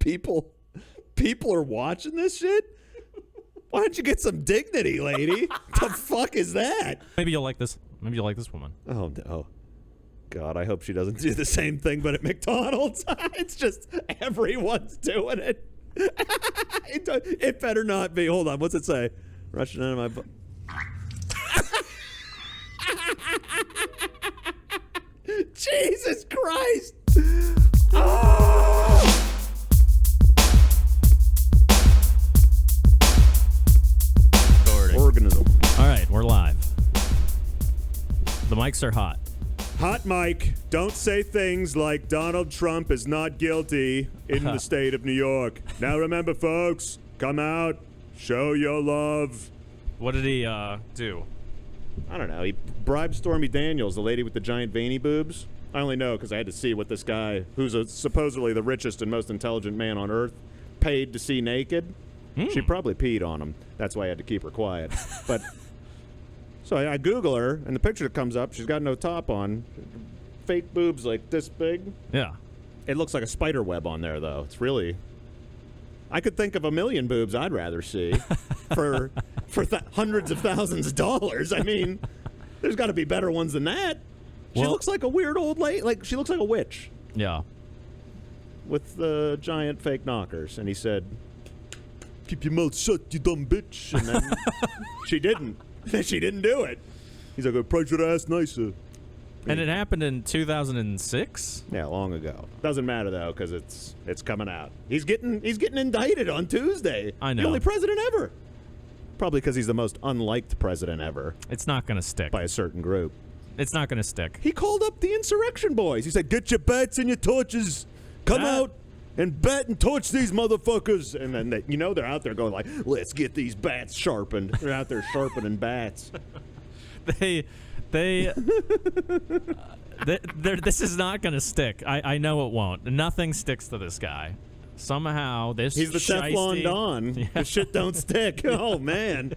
People are watching this shit? Why don't you get some dignity, lady? The fuck is that? Maybe you'll like this. Maybe you'll like this woman. Oh, no. God, I hope she doesn't do the same thing, but at McDonald's. It's just everyone's doing it. It better not be. Hold on. What's it say? Rushing into my butt. Jesus Christ. Oh! Organism. All right, we're live. The mics are hot. Hot mic. Don't say things like Donald Trump is not guilty in the state of New York. Now remember, folks, come out, show your love. What did he do? I don't know. He bribed Stormy Daniels, the lady with the giant veiny boobs. I only know because I had to see what this guy, who's supposedly the richest and most intelligent man on earth, paid to see naked. She probably peed on him. That's why I had to keep her quiet. But so I Google her, and the picture that comes up, she's got no top on. Fake boobs like this big. Yeah. It looks like a spider web on there, though. It's really... I could think of a million boobs I'd rather see for hundreds of thousands of dollars. I mean, there's got to be better ones than that. She looks like a weird old lady. Like, she looks like a witch. Yeah. With the giant fake knockers. And he said, "Keep your mouth shut, you dumb bitch." And then she didn't. She didn't do it. He's like, "I probably should have asked nicer." And it happened in 2006? Yeah, long ago. Doesn't matter though, because it's coming out. He's getting indicted on Tuesday. I know. The only president ever. Probably because he's the most unliked president ever. It's not going to stick. By a certain group. It's not going to stick. He called up the insurrection boys. He said, "Get your bats and your torches. Come out and bat and torch these motherfuckers." And then they're out there going like, "Let's get these bats sharpened." They're out there sharpening bats. This is not going to stick. I know it won't. Nothing sticks to this guy. Somehow, he's the Teflon Don. Yeah. The shit don't stick. Oh, man.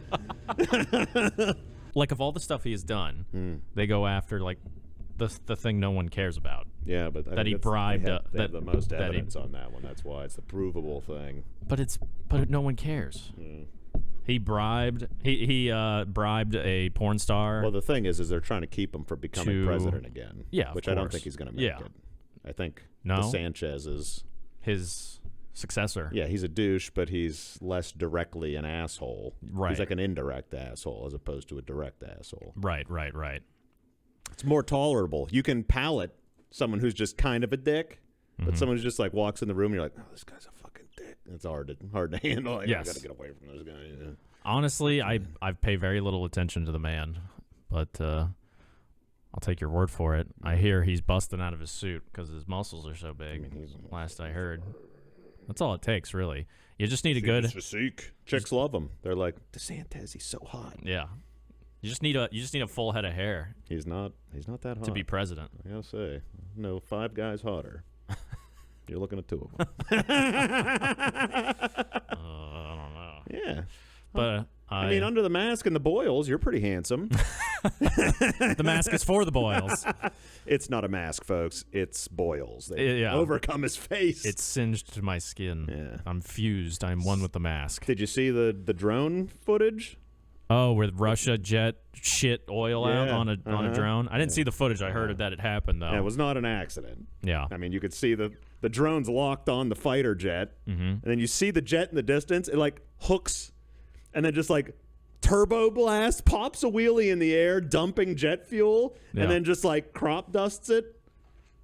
Like, of all the stuff he has done, they go after, like, the thing no one cares about. Yeah, but that he bribed. They have the most evidence on that one. That's why it's the provable thing. But no one cares. He bribed. He bribed a porn star. Well, the thing is they're trying to keep him from becoming president again. Yeah, which I don't think he's going to make it. I think Sanchez is his successor. Yeah, he's a douche, but he's less directly an asshole. Right. He's like an indirect asshole as opposed to a direct asshole. Right. It's more tolerable. You can palate someone who's just kind of a dick, but someone who just like walks in the room and you're like, "Oh, this guy's a fucking dick." It's hard to handle. Like, yes. I got to get away from this guy. Yeah. Honestly, I pay very little attention to the man, but I'll take your word for it. I hear he's busting out of his suit because his muscles are so big. Last I heard. That's all it takes, really. You just need a good physique. Chicks love him. They're like, "DeSantis, he's so hot." Yeah. You just need a full head of hair. He's not that hot to be president. I gotta say, no, 5 guys hotter. You're looking at 2 of them. I don't know. Yeah, but I mean, under the mask and the boils, you're pretty handsome. The mask is for the boils. It's not a mask, folks. It's boils. They overcome his face. It's singed to my skin. Yeah. I'm fused. I'm one with the mask. Did you see the drone footage? Oh, where Russia jet shit oil out on a drone? I didn't see the footage. I heard that it happened, though. Yeah, it was not an accident. Yeah. I mean, you could see the drone's locked on the fighter jet, and then you see the jet in the distance. It, like, hooks, and then just, like, turbo blast, pops a wheelie in the air, dumping jet fuel, and then just, like, crop dusts it,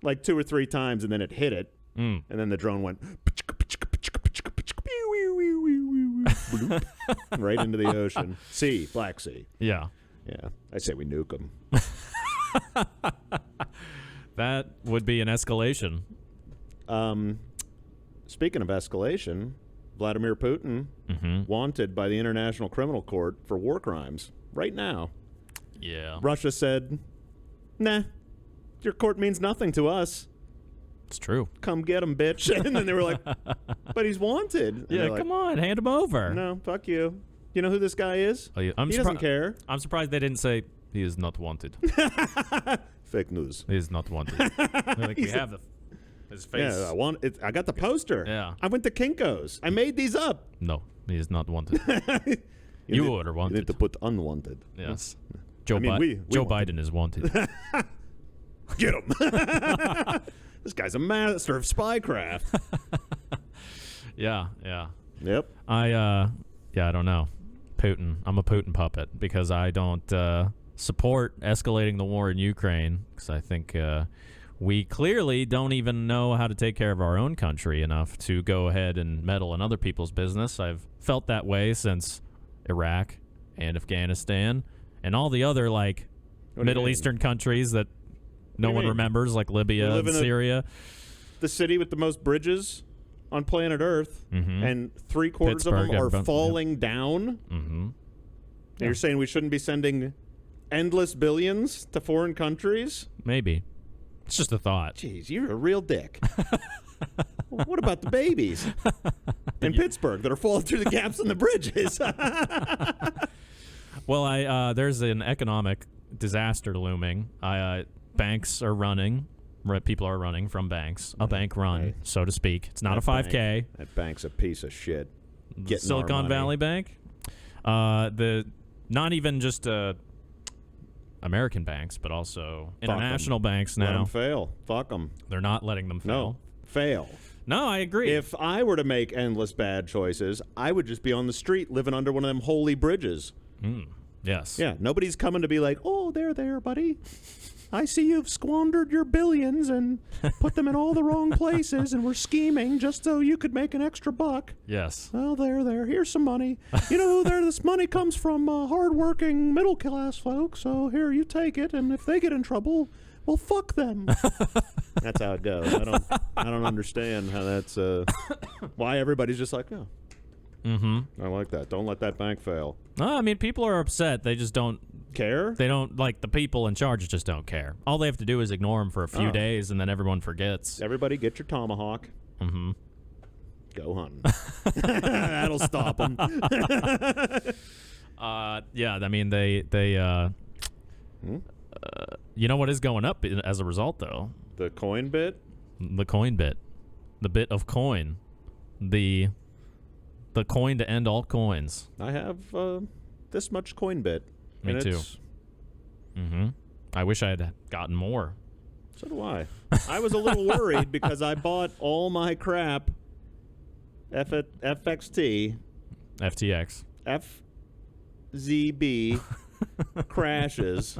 like, 2 or 3 times, and then it hit it. And then the drone went right into the ocean. Black Sea. Yeah. Yeah. I say we nuke them. That would be an escalation. Speaking of escalation, Vladimir Putin wanted by the International Criminal Court for war crimes right now. Yeah. Russia said, "Nah, your court means nothing to us." It's true. "Come get him, bitch." And then they were like, "But he's wanted." Yeah, like, come on, hand him over. "No, fuck you. You know who this guy is?" He doesn't care. I'm surprised they didn't say he is not wanted. Fake news. He is not wanted. Like, we have the His face. Yeah, I got the poster. Yeah. I went to Kinko's. I made these up. No, he is not wanted. You are wanted. You need to put unwanted. Yes. I mean, we Joe want Biden is wanted. Get him. This guy's a master of spycraft. Yeah. Yep. I don't know. Putin. I'm a Putin puppet because I don't support escalating the war in Ukraine because I think we clearly don't even know how to take care of our own country enough to go ahead and meddle in other people's business. I've felt that way since Iraq and Afghanistan and all the other Middle Eastern countries that no one remembers, like Libya and Syria. The city with the most bridges on planet Earth, and 3/4 of them are falling down. And you're saying we shouldn't be sending endless billions to foreign countries? Maybe. It's just a thought. Jeez, you're a real dick. Well, what about the babies in Pittsburgh that are falling through the gaps in the bridges? Well, there's an economic disaster looming. Banks are running. People are running from banks. A bank run, so to speak. It's not a 5K. That bank's a piece of shit. Silicon Valley Bank. Not even just American banks, but also international banks now. Let them fail. Fuck them. They're not letting them fail. No, fail. No, I agree. If I were to make endless bad choices, I would just be on the street living under one of them holy bridges. Yes. Yeah, nobody's coming to be like, oh, there, buddy. I see you've squandered your billions and put them in all the wrong places, and we're scheming just so you could make an extra buck. Yes. Well, there. Here's some money. You know, this money comes from hardworking middle-class folks, so here, you take it, and if they get in trouble, well, fuck them. That's how it goes. I don't understand how that's why everybody's just like, oh. I like that. Don't let that bank fail. No, I mean, people are upset. They just don't care. They don't, the people in charge just don't care. All they have to do is ignore them for a few days, and then everyone forgets. Everybody get your tomahawk. Go hunting. That'll stop them. Yeah, I mean, they you know what is going up as a result, though? The coin bit? The coin bit. The bit of coin. The coin to end all coins. I have this much coin bit. Me too. I wish I had gotten more. So do I. I was a little worried because I bought all my crap FXT. FTX. FZB crashes.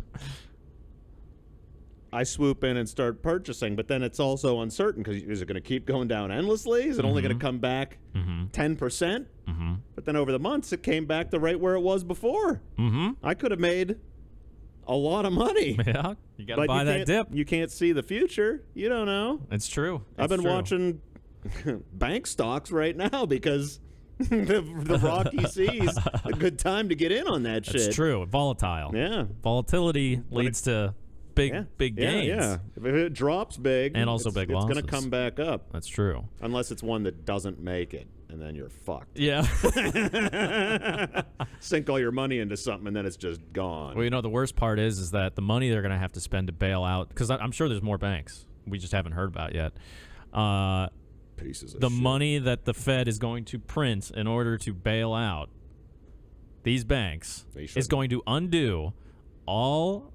I swoop in and start purchasing, but then it's also uncertain because is it going to keep going down endlessly? Is it only going to come back 10%? But then over the months, it came back to right where it was before. I could have made a lot of money. Yeah, you got to buy that dip. You can't see the future. You don't know. It's true. I've been watching bank stocks right now because the rocky seas, a good time to get in on that shit. It's true. Volatile. Yeah. Volatility leads to big gains. Yeah. If it drops big, and also big losses, it's going to come back up. That's true. Unless it's one that doesn't make it, and then you're fucked. Yeah. Sink all your money into something, and then it's just gone. Well, you know, the worst part is that the money they're going to have to spend to bail out, because I'm sure there's more banks we just haven't heard about yet. Pieces of the shit. money that the Fed is going to print in order to bail out these banks is going to undo all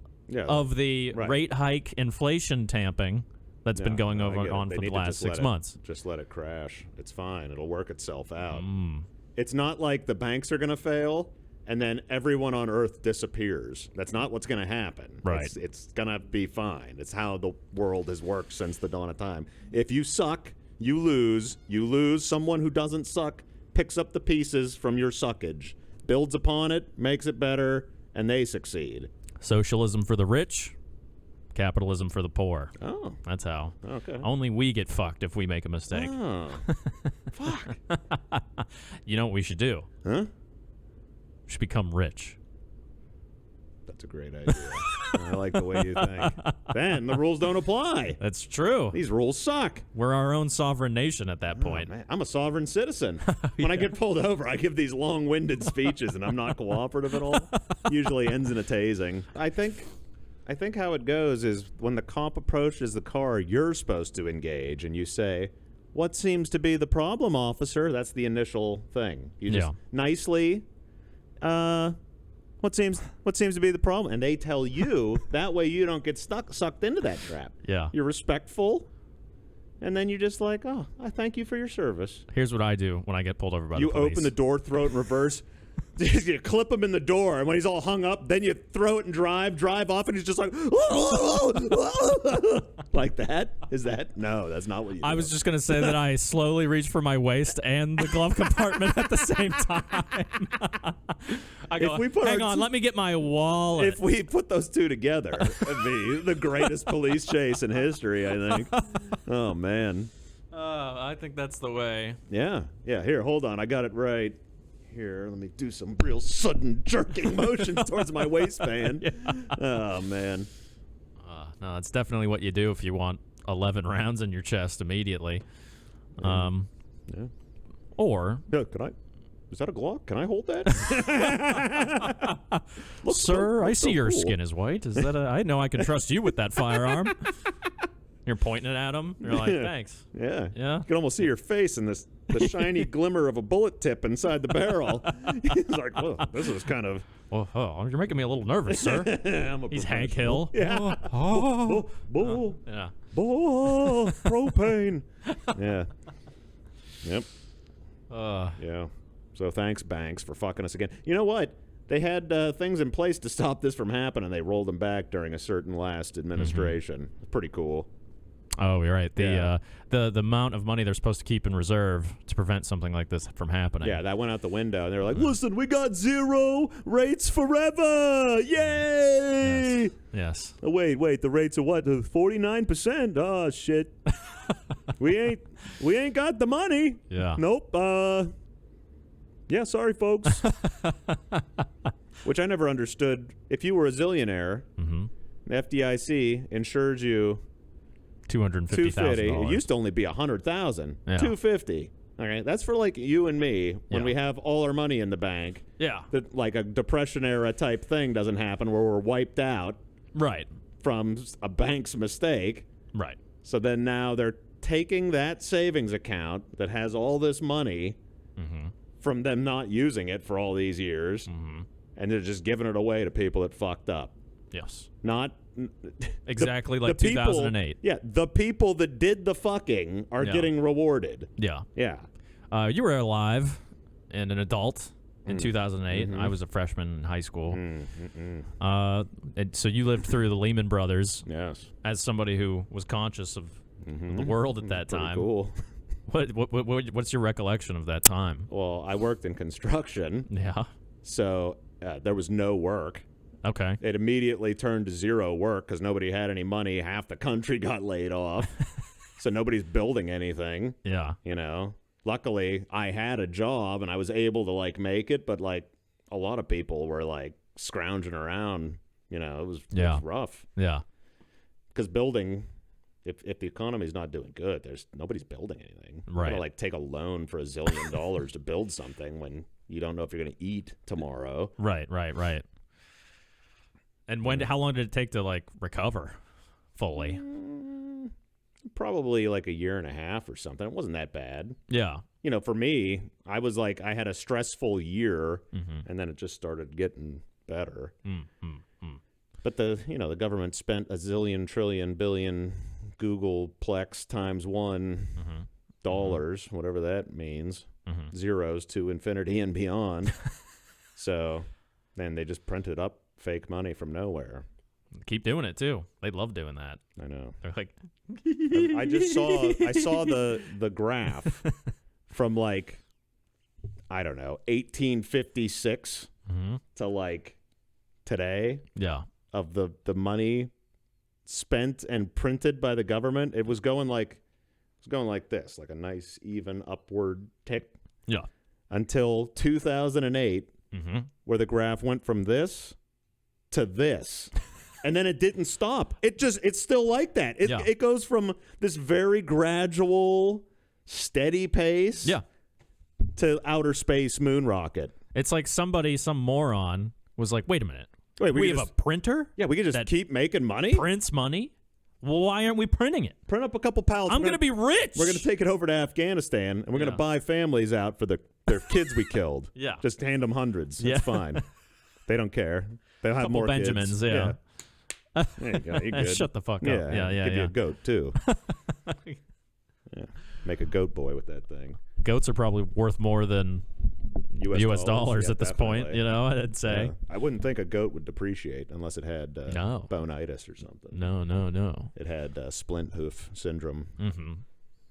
of the rate hike inflation tamping that's been going on for the last 6 months. Just let it crash. It's fine. It'll work itself out. It's not like the banks are going to fail and then everyone on Earth disappears. That's not what's going to happen. Right. It's going to be fine. It's how the world has worked since the dawn of time. If you suck, you lose. You lose. Someone who doesn't suck picks up the pieces from your suckage, builds upon it, makes it better, and they succeed. Socialism for the rich, capitalism for the poor. Oh. That's how. Okay. Only we get fucked if we make a mistake. Oh. Fuck. You know what we should do? Huh? We should become rich. That's a great idea. I like the way you think. Then the rules don't apply. That's true. These rules suck. We're our own sovereign nation at that point. Man, I'm a sovereign citizen. When I get pulled over, I give these long-winded speeches, and I'm not cooperative at all. Usually ends in a tasing. I think I think how it goes is when the cop approaches the car, you're supposed to engage, and you say, "What seems to be the problem, officer?" That's the initial thing. You just nicely, what seems to be the problem? And they tell you. That way you don't get sucked into that trap. Yeah. You're respectful, and then you're just like, "Oh, I thank you for your service." Here's what I do when I get pulled over by the police. You open the door, throw it in reverse. You clip him in the door, and when he's all hung up, then you throw it and drive off, and he's just like, like that? Is that? No, that's not what you do. I was just going to say that I slowly reach for my waist and the glove compartment at the same time. I go, hang on, let me get my wallet. If we put those two together, it'd be the greatest police chase in history, I think. Oh, man. I think that's the way. Yeah. Here, hold on. I got it right. Here, let me do some real sudden jerking motions towards my waistband. Yeah. Oh, man. No, it's definitely what you do if you want 11 rounds in your chest immediately. Yeah. Or... Yeah, is that a Glock? Can I hold that? Sir, I see your skin is white. Is that I know I can trust you with that firearm. You're pointing it at him. You're like, thanks. Yeah. Yeah. You can almost see your face in the shiny glimmer of a bullet tip inside the barrel. He's like, well, this is kind of... Well, you're making me a little nervous, sir. He's Hank Hill. Yeah. Bull. Yeah. Bull. Propane. Yeah. Yep. Yeah. So thanks, banks, for fucking us again. You know what? They had things in place to stop this from happening. They rolled them back during a certain last administration. It's pretty cool. Oh, you're right. The amount of money they're supposed to keep in reserve to prevent something like this from happening. Yeah, that went out the window, and they were like, listen, we got 0 rates forever. Yay! Yes. Oh, wait, the rates are what? 49%? Oh, shit. we ain't got the money. Yeah. Nope. Yeah, sorry, folks. Which I never understood. If you were a zillionaire, the FDIC insures you $250,000. It used to only be $100,000. Yeah. $250,000. All right, that's for like you and me when we have all our money in the bank. Yeah. That like a depression era type thing doesn't happen where we're wiped out. Right. From a bank's mistake. Right. So then now they're taking that savings account that has all this money from them not using it for all these years, and they're just giving it away to people that fucked up. Yes. Not exactly like 2008. Yeah, the people that did the fucking are getting rewarded. Yeah. Yeah. You were alive and an adult in 2008. I was a freshman in high school. And so you lived through the Lehman Brothers. Yes. As somebody who was conscious of the world at that time. Cool. What's your recollection of that time? Well, I worked in construction. Yeah. So there was no work. Okay. It immediately turned to 0 work because nobody had any money. Half the country got laid off. So nobody's building anything. Yeah. You know? Luckily, I had a job and I was able to, like, make it. But, like, a lot of people were, like, scrounging around. You know, it was rough. Yeah. Because building... If the economy's not doing good, nobody's building anything. Right. You gotta, like, take a loan for $1 zillion to build something when you don't know if you're going to eat tomorrow. Right. And how long did it take to, like, recover fully? Probably like a year and a half or something. It wasn't that bad. Yeah. You know, for me, I was like, I had a stressful year, and then it just started getting better. But the government spent $1 zillion, trillion, billion, Googleplex times $1 dollars, whatever that means, zeros to infinity and beyond. So then they just printed up fake money from nowhere. Keep doing it too. They love doing that. I know. They're like, I saw the graph from, like, I don't know, 1856 to, like, today. Yeah. Of the money spent and printed by the government. It was going like this, like a nice even upward tick. Yeah. Until 2008, where the graph went from this to this. And then it didn't stop. It's still like that. It goes from this very gradual, steady pace to outer space moon rocket. It's like some moron was like, wait a minute. Wait, We could have just, a printer yeah, we could just that keep making money. prints money. Well, why aren't we printing it? Print up a couple pallets. I'm going to be rich. We're going to take it over to Afghanistan, and we're going to buy families out for their kids we killed. Yeah. Just hand them hundreds. Yeah. It's fine. They don't care. They'll have Couple more Benjamins, kids. yeah. There you go. You're good. Shut the fuck up. Yeah, Yeah. Give you a goat, too. Yeah. Make a goat boy with that thing. Goats are probably worth more than U.S. dollars yeah, at this point, definitely. I'd say. Yeah. I wouldn't think a goat would depreciate unless it had No. bonitis or something. No. It had splint hoof syndrome. Mm-hmm.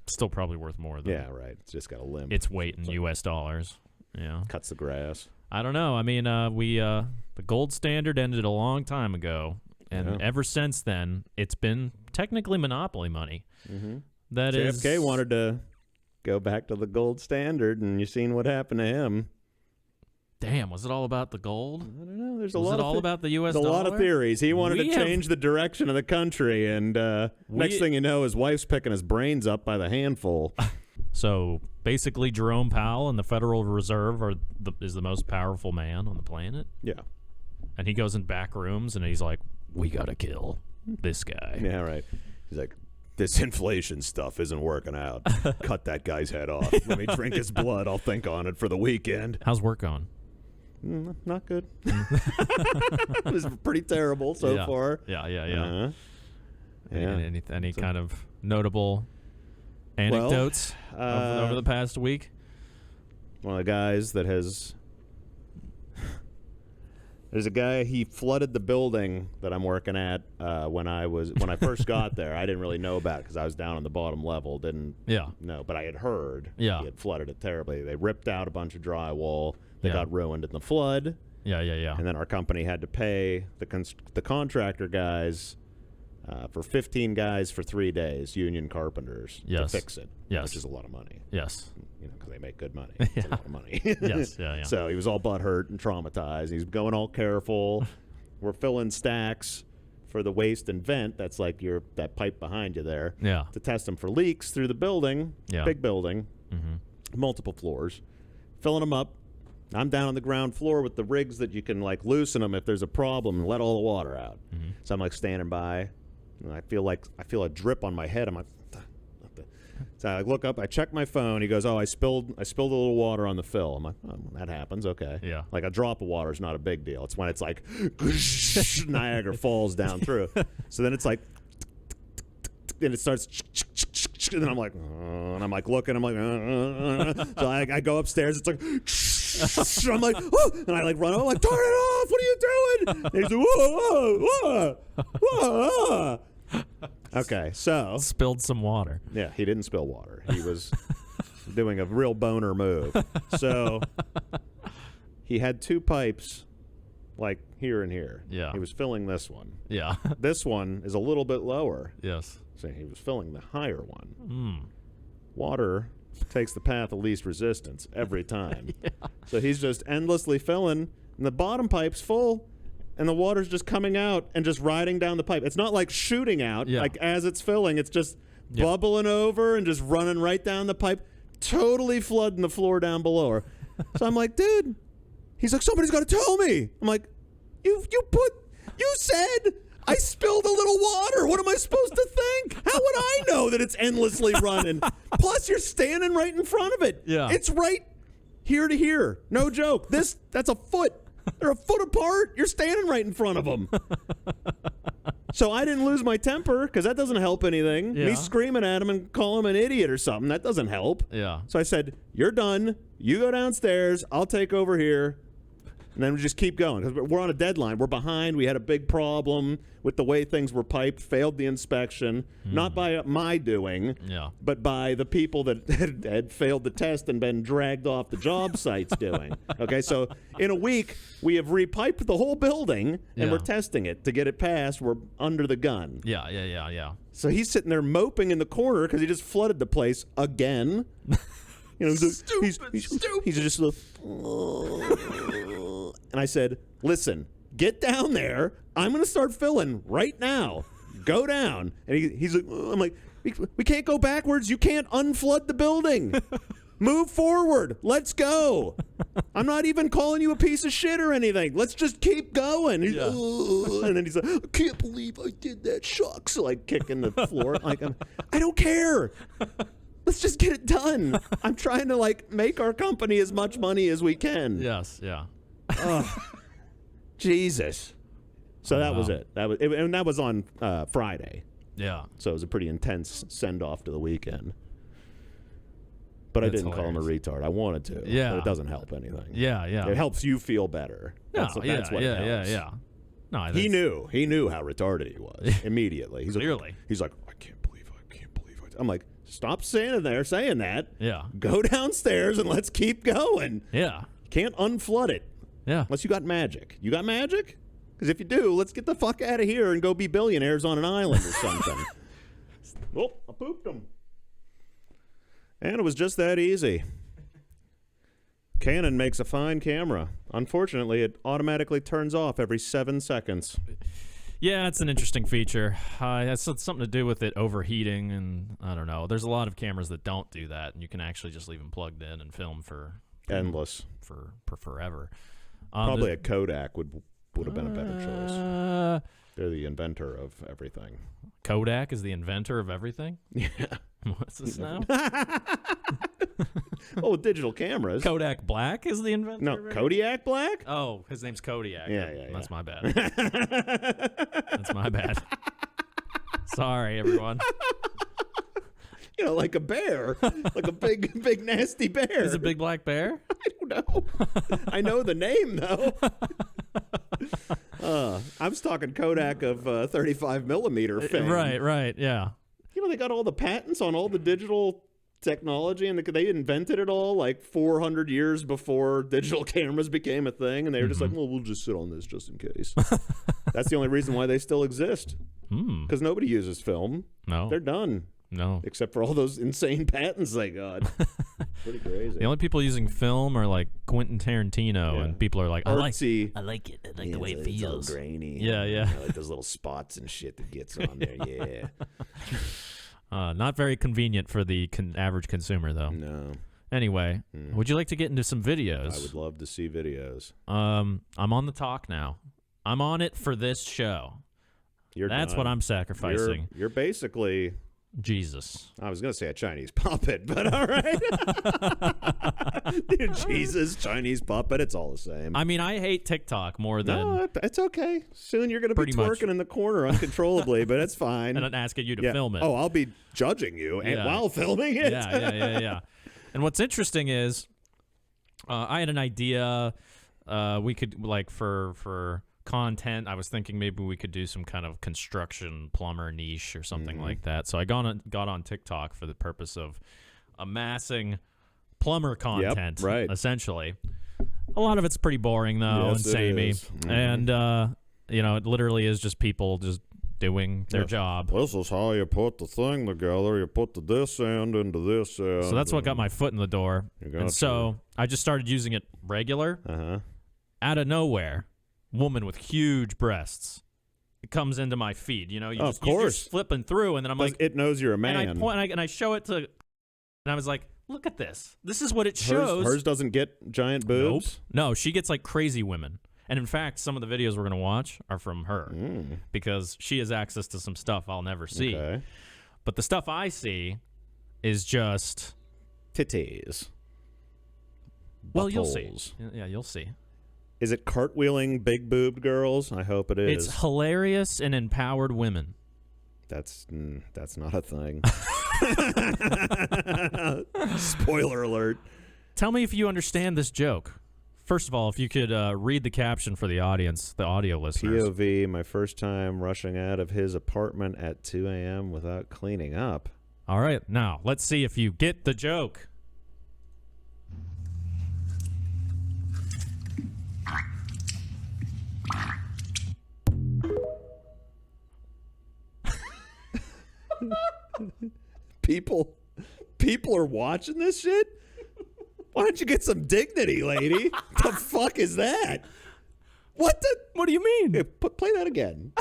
Still probably worth more than Yeah, right. It's just got a limp. its weight in U.S. dollars. Yeah. Cuts the grass. I don't know. I mean, the gold standard ended a long time ago, and ever since then, it's been technically monopoly money. Mm-hmm. That is JFK wanted to go back to the gold standard, and you've seen what happened to him. Damn, was it all about the gold? I don't know. There's a Was lot it of all about the U.S. There's a dollar? lot of theories. He wanted We to change the direction of the country, and next thing you know, his wife's picking his brains up by the handful. So basically, Jerome Powell and the Federal Reserve is the most powerful man on the planet, Yeah. and he goes in back rooms and he's like, "We gotta kill this guy." Yeah, right. He's like, this inflation stuff isn't working out. Cut that guy's head off. Let me drink his blood. I'll think on it for the weekend. How's work going? Not good. It's pretty terrible so far. Yeah. Uh-huh. Yeah. Any kind of notable anecdotes over the past week? One of the guys that has... There's a guy, he flooded the building that I'm working at when I first got there. I didn't really know about it because I was down on the bottom level. Didn't know, but I had heard he had flooded it terribly. They ripped out a bunch of drywall. They got ruined in the flood. Yeah. And then our company had to pay the contractor guys for 15 guys for 3 days, union carpenters, to fix it, which is a lot of money. Yes. Because they make good money. It's a lot of money. Yes. So he was all butthurt and traumatized. He's going all careful. We're filling stacks for the waste and vent. That's like that pipe behind you there. Yeah. To test them for leaks through the building. Yeah. Big building. Mm-hmm. Multiple floors. Filling them up. I'm down on the ground floor with the rigs that you can like loosen them if there's a problem and let all the water out. Mm-hmm. So I'm like standing by, and I feel a drip on my head. I'm like, so I look up, I check my phone. He goes, "Oh, I spilled a little water on the fill." I'm like, "Oh, that happens, okay." Yeah. Like a drop of water is not a big deal. It's when it's like Niagara Falls down through. So then it's like, and it starts, and then I'm like, and I'm like looking, I'm like, so I go upstairs. It's like. I'm like, oh, and I like run over, like, turn it off, what are you doing? And he's like, whoa, whoa. Okay, so. Spilled some water. Yeah, he didn't spill water. He was doing a real boner move. So he had two pipes, like here and here. Yeah. He was filling this one. Yeah. This one is a little bit lower. Yes. So he was filling the higher one. Mm. Water takes the path of least resistance every time. Yeah. So he's just endlessly filling, and the bottom pipe's full, and the water's just coming out and just riding down the pipe. It's not like shooting out, like as it's filling. It's just bubbling over and just running right down the pipe, totally flooding the floor down below her. So I'm like, dude, he's like, somebody's got to tell me. I'm like, you said I spilled a little water. What am I supposed to think? How would I know that it's endlessly running? Plus, you're standing right in front of it. Yeah. It's right here to here. No joke. That's a foot. They're a foot apart. You're standing right in front of them. So I didn't lose my temper because that doesn't help anything. Yeah. Me screaming at him and calling him an idiot or something, that doesn't help. Yeah. So I said, you're done. You go downstairs. I'll take over here. And then we just keep going because we're on a deadline. We're behind. We had a big problem with the way things were piped, failed the inspection, not by my doing, but by the people that had failed the test and been dragged off the job sites doing. Okay, so in a week, we have repiped the whole building, and we're testing it to get it passed. We're under the gun. Yeah. So he's sitting there moping in the corner because he just flooded the place again. You know, he's just and I said, listen, get down there. I'm going to start filling right now. Go down. And he's like, I'm like, we can't go backwards. You can't unflood the building. Move forward. Let's go. I'm not even calling you a piece of shit or anything. Let's just keep going. Yeah. And then he's like, I can't believe I did that. Shucks. Like kicking the floor. Like, I don't care. Let's just get it done. I'm trying to like make our company as much money as we can. Yes, yeah. Jesus. So that was it. And that was on Friday. Yeah. So it was a pretty intense send off to the weekend. But That's I didn't call him a retard. I wanted to. Yeah. But it doesn't help anything. Yeah, yeah. It helps you feel better. That's what it helps. Yeah. No, He knew how retarded he was immediately. He's Clearly. Like, he's like, I can't believe it. I'm like, stop saying that. Yeah. Go downstairs and let's keep going. Yeah. Can't unflood it. Yeah. Unless you got magic. You got magic? Because if you do, let's get the fuck out of here and go be billionaires on an island or something. Oh, I pooped him. And it was just that easy. Canon makes a fine camera. Unfortunately, it automatically turns off every 7 seconds. Yeah, it's an interesting feature. It has something to do with it overheating, and I don't know. There's a lot of cameras that don't do that, and you can actually just leave them plugged in and film for endless for forever. Probably a Kodak would have been a better choice. They're the inventor of everything. Kodak is the inventor of everything? Yeah. What's this now? Oh, digital cameras. Kodak Black is the inventor? No, Kodiak Black? Oh, his name's Kodiak. Yeah. That's my bad. That's my bad. Sorry, everyone. You know, like a bear. Like a big, nasty bear. Is it a big black bear? I don't know. I know the name, though. I was talking Kodak of 35 millimeter fame. Right, yeah. You know, they got all the patents on all the digital technology, and they invented it all like 400 years before digital cameras became a thing, and they were just like, well, we'll just sit on this just in case. That's the only reason why they still exist. Because nobody uses film. No. They're done. No. Except for all those insane patents they got. Pretty crazy. The only people using film are like Quentin Tarantino, and people are like, I like it. I like the way it feels. It's all grainy. Yeah. You know, like those little spots and shit that gets on there. Yeah. Not very convenient for the average consumer, though. No. Anyway, would you like to get into some videos? I would love to see videos. I'm on the talk now. I'm on it for this show. That's done. what I'm sacrificing. You're basically... Jesus. I was going to say a Chinese puppet, but all right. Jesus, Chinese puppet, it's all the same. I mean, I hate TikTok more than... No, it's okay. Soon you're going to be twerking in the corner uncontrollably, but it's fine. And I'm asking you to film it. Oh, I'll be judging you while filming it. Yeah. And what's interesting is I had an idea we could, like, for content, I was thinking maybe we could do some kind of construction plumber niche or something like that. So I got on TikTok for the purpose of amassing plumber content, essentially. A lot of it's pretty boring, though, and samey. And, it literally is just people just doing their job. This is how you put the thing together. You put this end into this end. So that's what got my foot in the door. And so I just started using it regular. Out of nowhere, woman with huge breasts. It comes into my feed. You know, you're just flipping through, and then I'm like, it knows you're a man. And I show it to, and I was like, look at this. This is what it shows. Hers doesn't get giant boobs? Nope. No, she gets like crazy women. And in fact, some of the videos we're going to watch are from her because she has access to some stuff I'll never see. Okay. But the stuff I see is just titties. Well, you'll see. Yeah, you'll see. Is it cartwheeling big boobed girls? I hope it is. It's hilarious and empowered women. That's not a thing. Spoiler alert. Tell me if you understand this joke. First of all, if you could read the caption for the audience, the audio listeners. POV, my first time rushing out of his apartment at 2 a.m. without cleaning up. All right, now let's see if you get the joke. People are watching this shit? Why don't you get some dignity, lady? The fuck is that? What do you mean? Hey, play that again.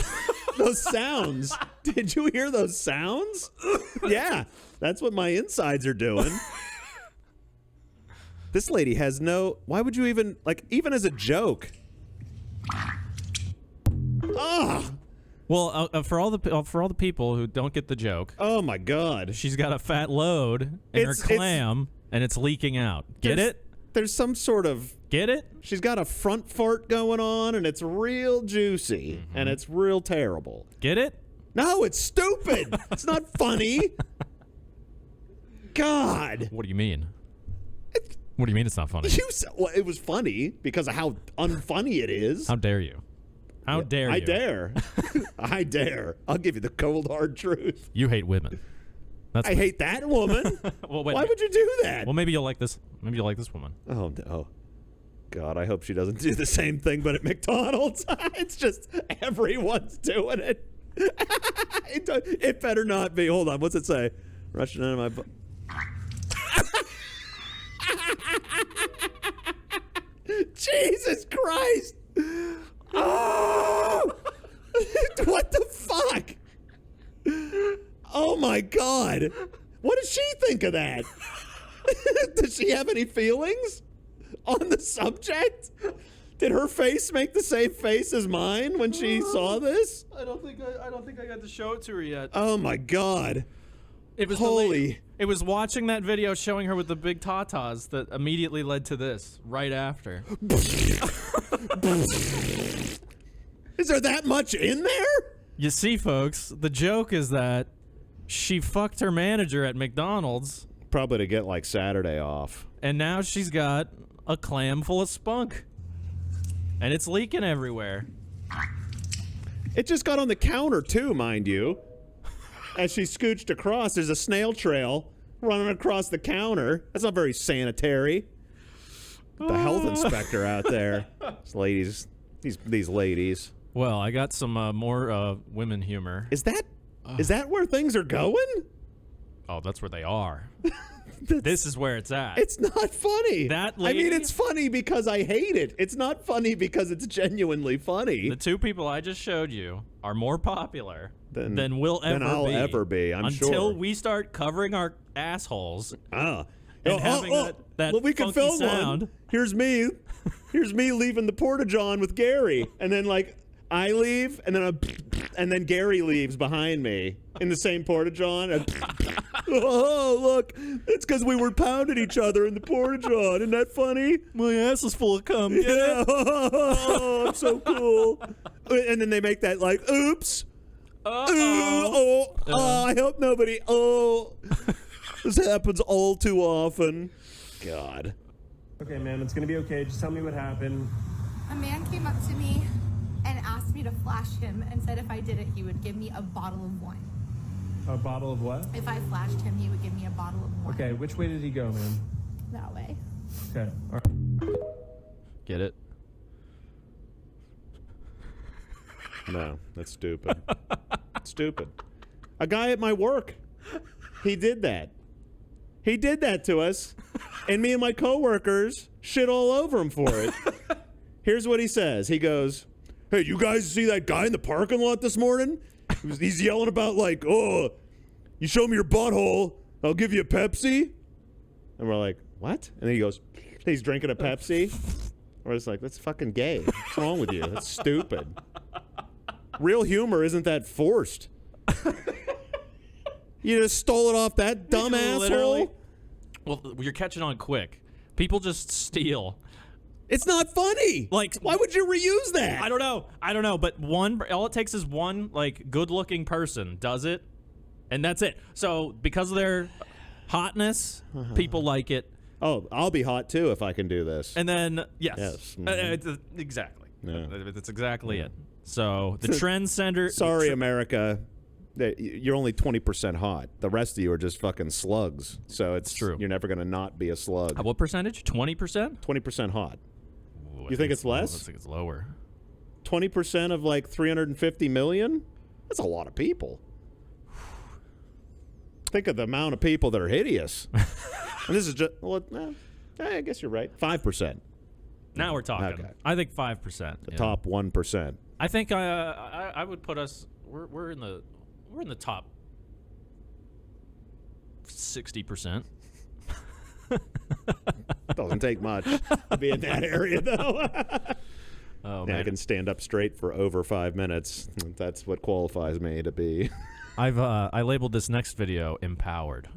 Those sounds. Did you hear those sounds? Yeah, that's what my insides are doing. This lady has no... Why would you even... Like, even as a joke... Ah! Well, for all the people who don't get the joke, Oh my God! she's got a fat load in her clam, and it's leaking out. Get it? There's some sort of... Get it? She's got a front fart going on, and it's real juicy, and it's real terrible. Get it? No, it's stupid. It's not funny. God. What do you mean? What do you mean it's not funny? Well, it was funny because of how unfunny it is. How dare you? How dare you? I dare. I dare. I'll give you the cold, hard truth. You hate women. I hate that woman. Well, wait, why would you do that? Well, maybe you'll like this. Maybe you'll like this woman. Oh, no. God, I hope she doesn't do the same thing, but at McDonald's. It's just everyone's doing it. It better not be. Hold on. What's it say? Rushing into my... Jesus Christ! Oh! What the fuck? Oh my God! What does she think of that? Does she have any feelings on the subject? Did her face make the same face as mine when she saw this? I don't think I got to show it to her yet. Oh my God! It was holy. It was watching that video showing her with the big tatas that immediately led to this right after. Is there that much in there? You see, folks, the joke is that she fucked her manager at McDonald's. Probably to get like Saturday off. And now she's got a clam full of spunk. And it's leaking everywhere. It just got on the counter too, mind you. As she scooched across, there's a snail trail running across the counter. That's not very sanitary. The health inspector out there. These ladies. Well, I got some more women humor. Is that where things are going? Oh, that's where they are. This is where it's at. It's not funny. That lady, I mean, it's funny because I hate it. It's not funny because it's genuinely funny. The two people I just showed you are more popular than I'll ever be. I'm sure. Until we start covering our assholes and having that well, we can funky film sound. One. Here's me leaving the porta-john with Gary, and then like I leave, and then Gary leaves behind me in the same porta-john. Oh, look, it's because we were pounding each other in the porta-john. Isn't that funny? My ass is full of cum. Yeah. Oh, I'm so cool. And then they make that like, oops. I hope nobody. This happens all too often. God. Okay, ma'am, it's gonna be okay. Just tell me what happened. A man came up to me and asked me to flash him and said if I did it, he would give me a bottle of wine. A bottle of what? If I flashed him, he would give me a bottle of wine. Okay, which way did he go, ma'am? That way. Okay, all right. Get it? No, that's stupid. Stupid. A guy at my work, he did that. He did that to us, and me and my coworkers shit all over him for it. Here's what he says. He goes, "Hey, you guys see that guy in the parking lot this morning? He's yelling about like, oh, you show me your butthole, I'll give you a Pepsi." And we're like, what? And then he goes, he's drinking a Pepsi. We're just like, that's fucking gay. What's wrong with you? That's stupid. Real humor isn't that forced. You just stole it off that dumb asshole? Well, you're catching on quick. People just steal. It's not funny. Like, why would you reuse that? I don't know. But all it takes is one like good-looking person does it, and that's it. So because of their hotness, people like it. Oh, I'll be hot too if I can do this. And then yes. Yeah. Exactly. That's exactly it. So the trendsetter. Sorry, America. You're only 20% hot. The rest of you are just fucking slugs. So it's true. You're never gonna not be a slug. What percentage? 20%? 20% hot. Ooh, You think it's less? I think it's lower. 20% of like 350 million? That's a lot of people. Think of the amount of people that are hideous. And this is just, I guess you're right. 5%. Now we're talking. Okay. I think 5%. The top 1%. I think I would put us. We're in the top 60%. Doesn't take much to be in that area, though. Oh, Yeah, I man. can stand up straight for over 5 minutes. That's what qualifies me to be. I labeled this next video "Empowered."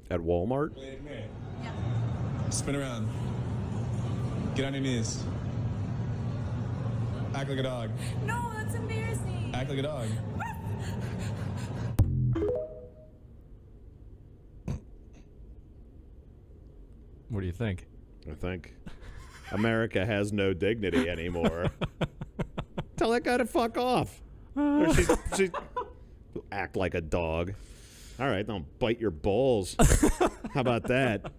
At Walmart? Wait a minute. Yeah. Spin around. Get on your knees. Act like a dog. No, that's embarrassing. Act like a dog. What do you think? I think America has no dignity anymore. Tell that guy to fuck off. Or she act like a dog. All right, don't bite your balls. How about that?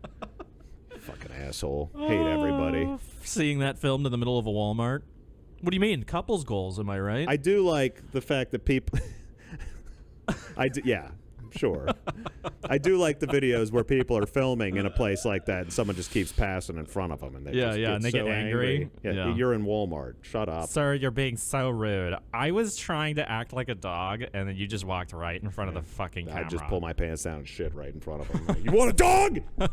Fucking asshole. Hate everybody. Seeing that filmed in the middle of a Walmart. What do you mean? Couples goals, am I right? I do like the fact that people. Yeah, sure. I do like the videos where people are filming in a place like that and someone just keeps passing in front of them and they Yeah, just yeah, get and they so get angry. Yeah, Yeah. you're in Walmart. Shut up. Sir, you're being so rude. I was trying to act like a dog, and then you just walked right in front of the fucking camera. I just pull my pants down and shit right in front of them. You want a dog? Huh?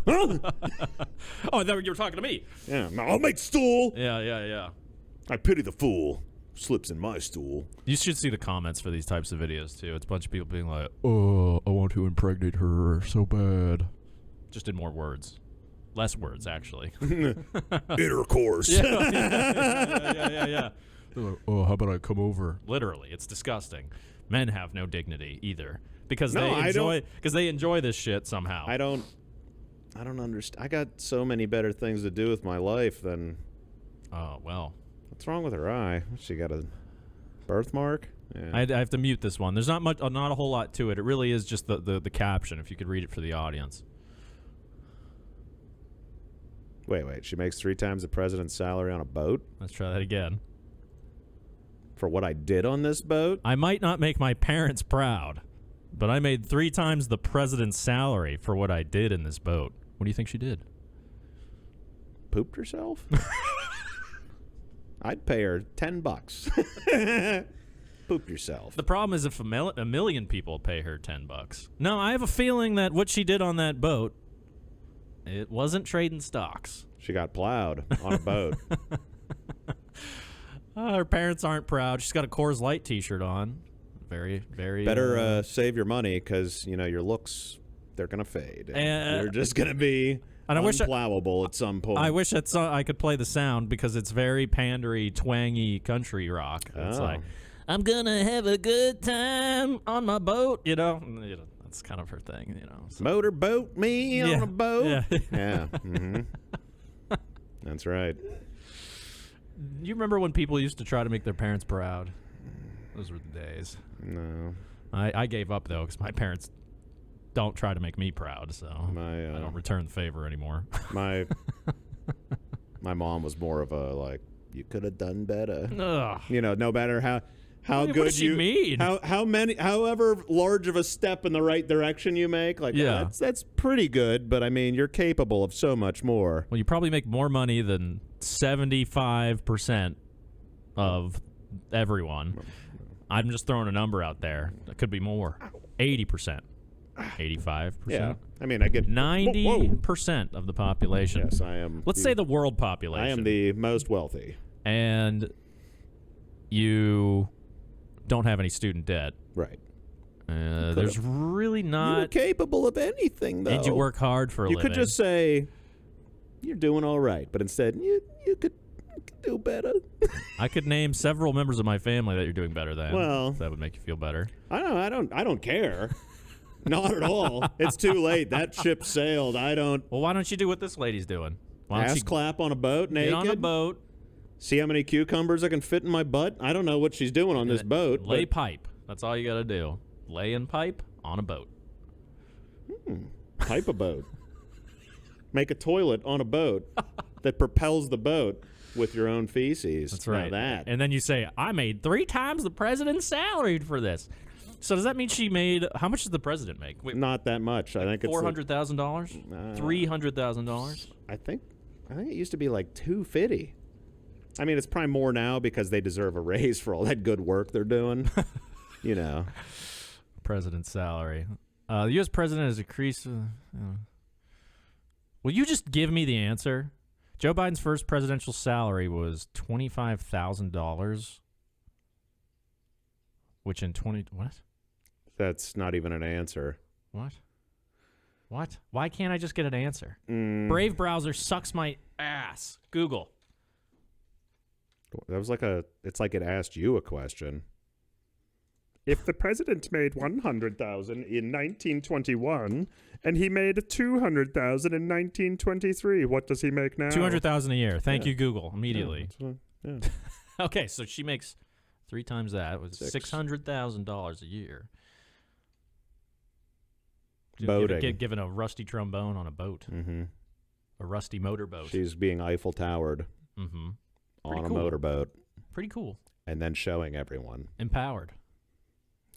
Oh, I thought you were talking to me. Yeah, I'll make stool. Yeah, yeah, yeah. I pity the fool. Slips in my stool. You should see the comments for these types of videos, too. It's a bunch of people being like, oh, I want to impregnate her so bad. Just in more words. Less words, actually. Intercourse. Yeah. They're like, oh, how about I come over? Literally, it's disgusting. Men have no dignity either because they enjoy this shit somehow. I don't understand. I got so many better things to do with my life than. Oh well. What's wrong with her eye? She got a birthmark? Yeah. I have to mute this one. There's not a whole lot to it. It really is just the caption. If you could read it for the audience. Wait. She makes 3 times the president's salary on a boat? Let's try that again. For what I did on this boat? I might not make my parents proud, but I made 3 times the president's salary for what I did in this boat. What do you think she did? Pooped herself? I'd pay her $10. Poop yourself. The problem is if a million people pay her $10. No, I have a feeling that what she did on that boat, it wasn't trading stocks. She got plowed on a boat. Her parents aren't proud. She's got a Coors Light T-shirt on. Very, very. Better save your money because, your looks, they're going to fade. They're just going to be unplowable at some point. I wish I could play the sound because it's very pandery, twangy country rock. It's like, I'm going to have a good time on my boat, That's kind of her thing, So. Motorboat me on a boat. Yeah. Yeah. Mm-hmm. That's right. You remember when people used to try to make their parents proud? Those were the days. No. I gave up, though, because my parents don't try to make me proud, so I don't return the favor anymore. My mom was more of a, you could have done better. Ugh. No matter how What good does she mean? however large of a step in the right direction you make, that's pretty good, but I mean, you're capable of so much more. Well, you probably make more money than 75% of everyone. I'm just throwing a number out there. It could be more. 80%. 85%. Yeah. I mean, I get 90% of the population. Yes, I am. Let's say the world population. I am the most wealthy. And you don't have any student debt. Right. There's really not. You're capable of anything, though. And you work hard for a living. You could just say, you're doing all right. But instead, you could do better. I could name several members of my family that you're doing better than. Well, if that would make you feel better. I don't care. Not at all. It's too late. That ship sailed. I don't. Well, why don't you do what this lady's doing? Why don't Ass you clap on a boat naked? get on a boat. See how many cucumbers I can fit in my butt? I don't know what she's doing on this boat. Lay pipe. That's all you got to do. Lay in pipe on a boat. Pipe a boat. Make a toilet on a boat that propels the boat with your own feces. That's right. Now that. And then you say, I made 3 times the president's salary for this. So does that mean she made, how much does the president make? Wait, not that much. I think it's $400,000? $300,000? I think it used to be like $250. I mean, it's probably more now because they deserve a raise for all that good work they're doing. President's salary. The U.S. president has increased. Will you just give me the answer? Joe Biden's first presidential salary was $25,000, which in what? That's not even an answer. What? Why can't I just get an answer? Brave browser sucks my ass. Google. That was it's like it asked you a question. If the president made 100,000 in 1921 and he made 200,000 in 1923, what does he make now? 200,000 a year. Thank you, Google. Immediately. Yeah. Okay, so she makes 3 times that. It was $600,000 a year. Boating. Given a rusty trombone on a boat. Mm-hmm. A rusty motorboat. She's being Eiffel Towered on a motorboat. Pretty cool. And then showing everyone. Empowered.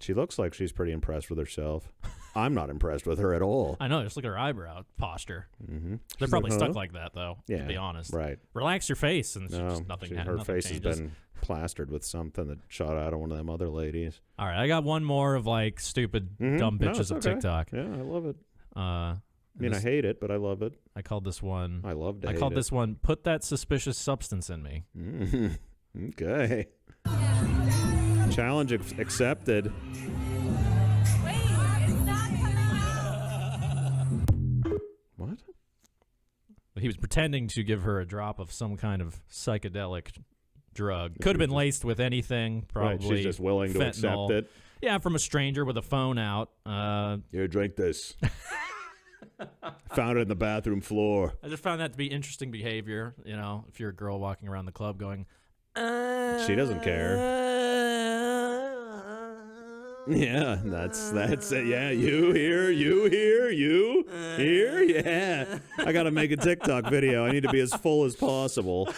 She looks like she's pretty impressed with herself. I'm not impressed with her at all. I know. Just look at her eyebrow posture. Mm-hmm. They're probably stuck like that, though, yeah, to be honest. Right. Relax your face, and nothing her nothing face changes. has been plastered with something that shot out of one of them other ladies. All right, I got one more of, like, stupid, dumb bitches of TikTok. Yeah, I love it. I I hate it, but I love it. I called this one. I love to I hate called it. this one, Put That Suspicious Substance in Me. Okay. Challenge accepted. What? He was pretending to give her a drop of some kind of psychedelic drug. Could have been laced with anything, probably. Right, she's just willing to accept it. Yeah, from a stranger with a phone out. Here, drink this. Found it in the bathroom floor. I just found that to be interesting behavior. You know, if you're a girl walking around the club going, she doesn't care. Yeah, that's it. Yeah, you here, you here, yeah. I got to make a TikTok video. I need to be as full as possible.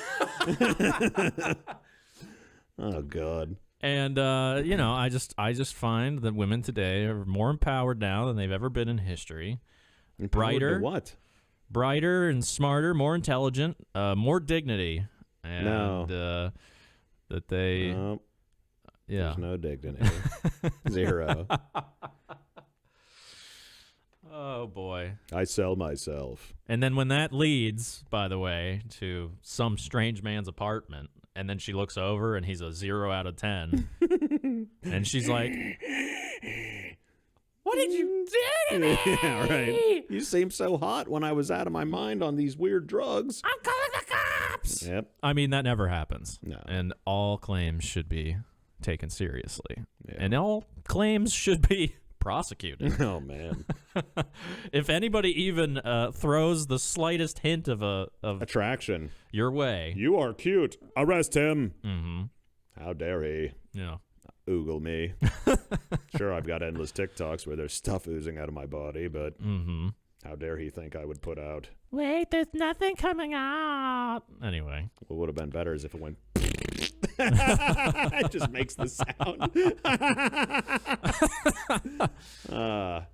Oh God. And you know, I just find that women today are more empowered now than they've ever been in history. Brighter, what? Brighter and smarter, more intelligent, more dignity, and that they. Yeah. There's no dignity. Zero. Oh, boy. I sell myself. And then when that leads, by the way, to some strange man's apartment, and then she looks over and he's a 0 out of 10, and she's like, what did you do to me? Yeah, right. You seemed so hot when I was out of my mind on these weird drugs. I'm calling the cops. Yep. I mean, that never happens. No. And all claims should be taken seriously. Yeah. And all claims should be prosecuted. Oh, man. If anybody even throws the slightest hint of attraction your way. You are cute. Arrest him. Mm-hmm. How dare he? Yeah. Oogle me. Sure, I've got endless TikToks where there's stuff oozing out of my body, but how dare he think I would put out? Wait, there's nothing coming out. Anyway. What would have been better is if it went... It just makes the sound.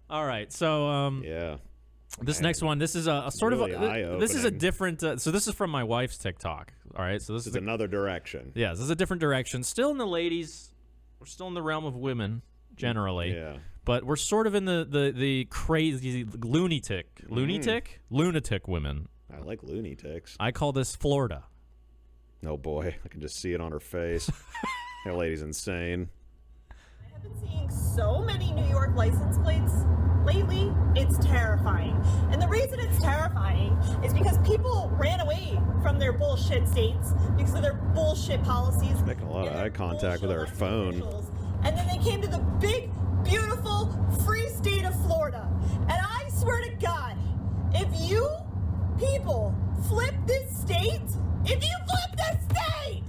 All right, so yeah. This next one, this is a sort really of this is a different. So this is from my wife's TikTok. All right, so this is another direction. Yeah, this is a different direction. Still in the ladies, we're still in the realm of women generally. Yeah. But we're sort of in the crazy lunatic women. I like loony ticks. I call this Florida. Oh boy, I can just see it on her face. That lady's insane. I have been seeing so many New York license plates lately. It's terrifying. And the reason it's terrifying is because people ran away from their bullshit states because of their bullshit policies. Making a lot of eye contact with her phone. And then they came to the big, beautiful, free state of Florida. And I swear to God, if you people flip this state, if you flip this state!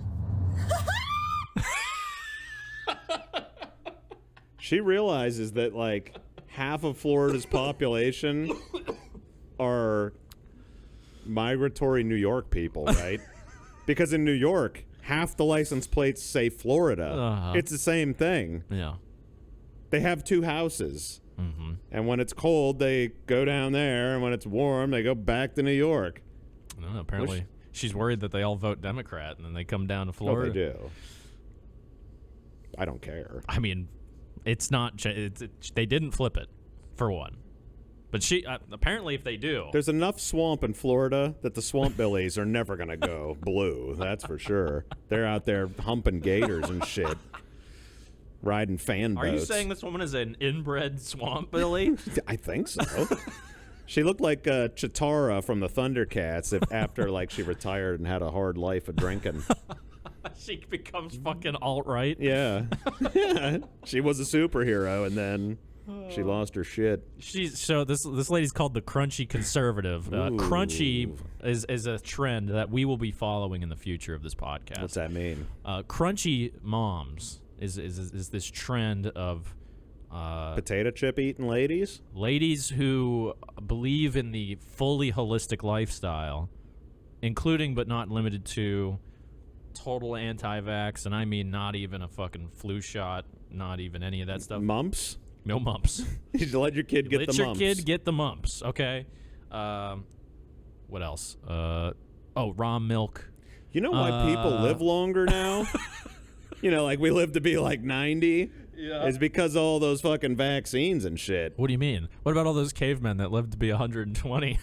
She realizes that, like, half of Florida's population are migratory New York people, right? Because in New York, half the license plates say Florida. It's the same thing. Yeah. They have two houses. And when it's cold, they go down there. And when it's warm, they go back to New York. No, apparently she's worried that they all vote Democrat and then they come down to Florida. Oh, they do. I don't care. I mean, it's not. They didn't flip it. for one. But she apparently, if they do, There's enough swamp in Florida that the swamp billies are never going to go blue. That's for sure. They're out there humping gators and shit. Riding fan boats. Are you saying this woman is an inbred swamp billy? I think so. She looked like Chitara from the Thundercats if after like she retired and had a hard life of drinking. She becomes fucking alt-right. Yeah. She was a superhero and then she lost her shit. This lady's called the crunchy conservative. Crunchy is a trend that we will be following in the future of this podcast. What's that mean? Crunchy moms is this trend of Potato chip eating ladies? ladies who believe in the fully holistic lifestyle, including but not limited to total anti-vax, and I mean not even a fucking flu shot, not even any of that stuff. Mumps? No mumps. You let your kid get the mumps. Let your kid get the mumps, okay? What else? Raw milk. You know why people live longer now? You know, like we live to be like 90? Yeah. It's because of all those fucking vaccines and shit. What do you mean? What about all those cavemen that lived to be 120?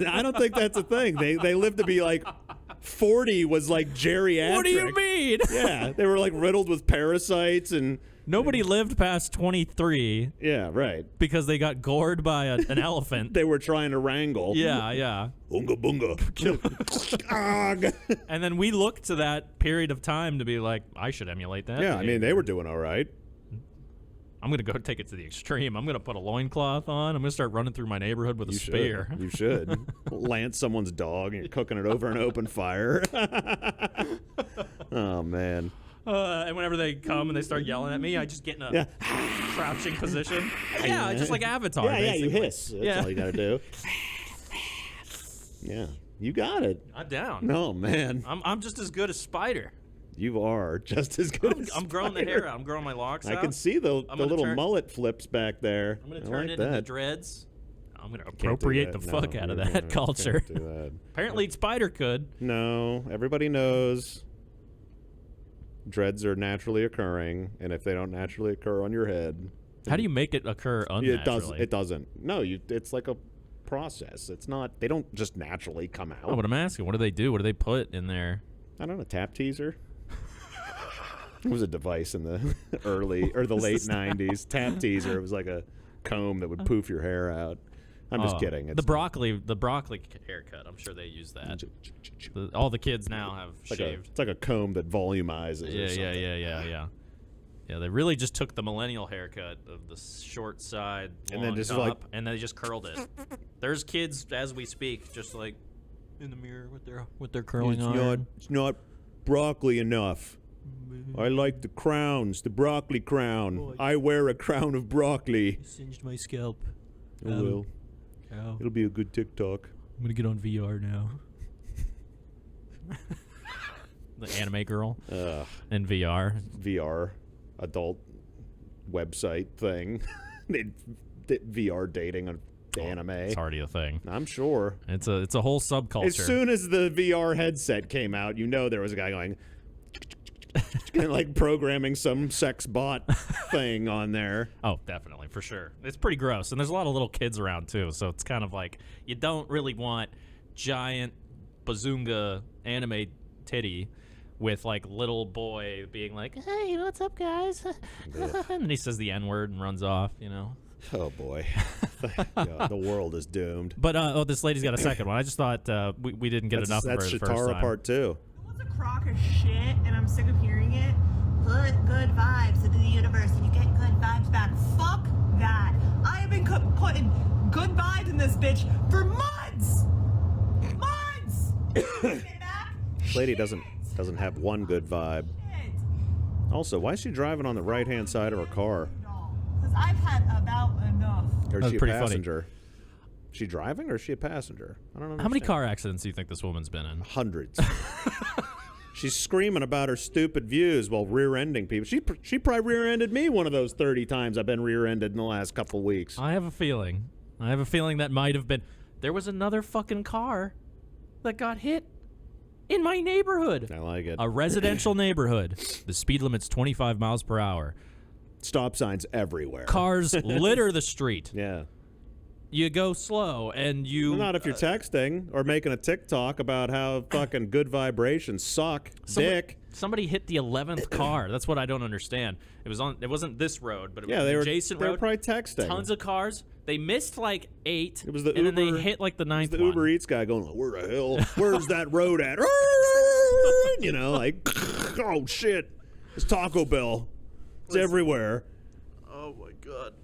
I don't think that's a thing. They lived to be like 40 was like geriatric. What do you mean? Yeah, they were like riddled with parasites and... Nobody lived past 23. Yeah, right. Because they got gored by an elephant. They were trying to wrangle. Yeah. Bunga bunga. And then we look to that period of time to be like, I should emulate that. Yeah, I mean, they were doing all right. I'm going to go take it to the extreme. I'm going to put a loincloth on. I'm going to start running through my neighborhood with a spear. You should. Lance someone's dog and you're cooking it over an open fire. Oh, man. And whenever they come and they start yelling at me, I just get in a crouching position. Yeah, just like Avatar. Yeah, you basically. hiss. That's all you got to do. Yeah, you got it. I'm down. No, man. I'm just as good as Spider. You are just as good as I'm growing the hair out. I'm growing my locks out. I can see the little mullet flips back there. I'm going to turn it into dreads. I'm going to Can't do appropriate that. the fuck out of that Can't culture. do that. Apparently, Spider could. No, everybody knows dreads are naturally occurring, and if they don't naturally occur on your head, how do you make it occur unnaturally? It doesn't. No, it's like a process. It's not. They don't just naturally come out. Oh, but I'm asking, what do they do? What do they put in there? I don't know. Tap teaser. It was a device in the early or the late 90s. Tap teaser. It was like a comb that would poof your hair out. I'm just kidding. It's the broccoli haircut. I'm sure they use that. All the kids now have shaved. It's like a comb that volumizes. Yeah. Yeah, they really just took the millennial haircut of the short side, and then just top, and they just curled it. There's kids as we speak, just like in the mirror with their curling iron. It's not broccoli enough. I like the crowns, the broccoli crown. Boy. I wear a crown of broccoli. I singed my scalp. Oh, well. Ow. It'll be a good TikTok. I'm gonna get on VR now. The anime girl in VR. VR adult website thing. VR dating on anime. It's already a thing. I'm sure. It's a whole subculture. As soon as the VR headset came out, you know there was a guy going like programming some sex bot thing on there. Oh, definitely, for sure. It's pretty gross, and there's a lot of little kids around too, so it's kind of like you don't really want giant bazunga anime titty with like little boy being like, "Hey, what's up, guys?" And he says the N-word and runs off. You know. Oh boy, God, the world is doomed. But this lady's got a second one. I just thought we didn't get enough of her the first Shatara time. Part 2. It's a crock of shit, and I'm sick of hearing it. Put good vibes into the universe, and you get good vibes back. Fuck that. I have been putting good vibes in this bitch for months. Months. Get back. This lady doesn't have one good vibe. Shit. Also, why is she driving on the right-hand side of her car? Because I've had about enough. Or is That's she a pretty funny. passenger? Is she driving or is she a passenger? I don't know. How many car accidents do you think this woman's been in? Hundreds. She's screaming about her stupid views while rear-ending people. She probably rear-ended me one of those 30 times I've been rear-ended in the last couple of weeks. I have a feeling that might have been. There was another fucking car that got hit in my neighborhood. I like it. A residential neighborhood. The speed limit's 25 miles per hour. Stop signs everywhere. Cars litter the street. Yeah. You go slow, and you... Well, not if you're texting or making a TikTok about how fucking good vibrations suck. Dick. Somebody hit the 11th car. That's what I don't understand. It wasn't this road, but it was an adjacent road. They were probably texting. Tons of cars. They missed like 8. It was the and Uber, then they hit like the 9th the one. Uber Eats guy going, where the hell? Where's that road at? You know, like, oh shit, it's Taco Bell. It's everywhere. Oh my god.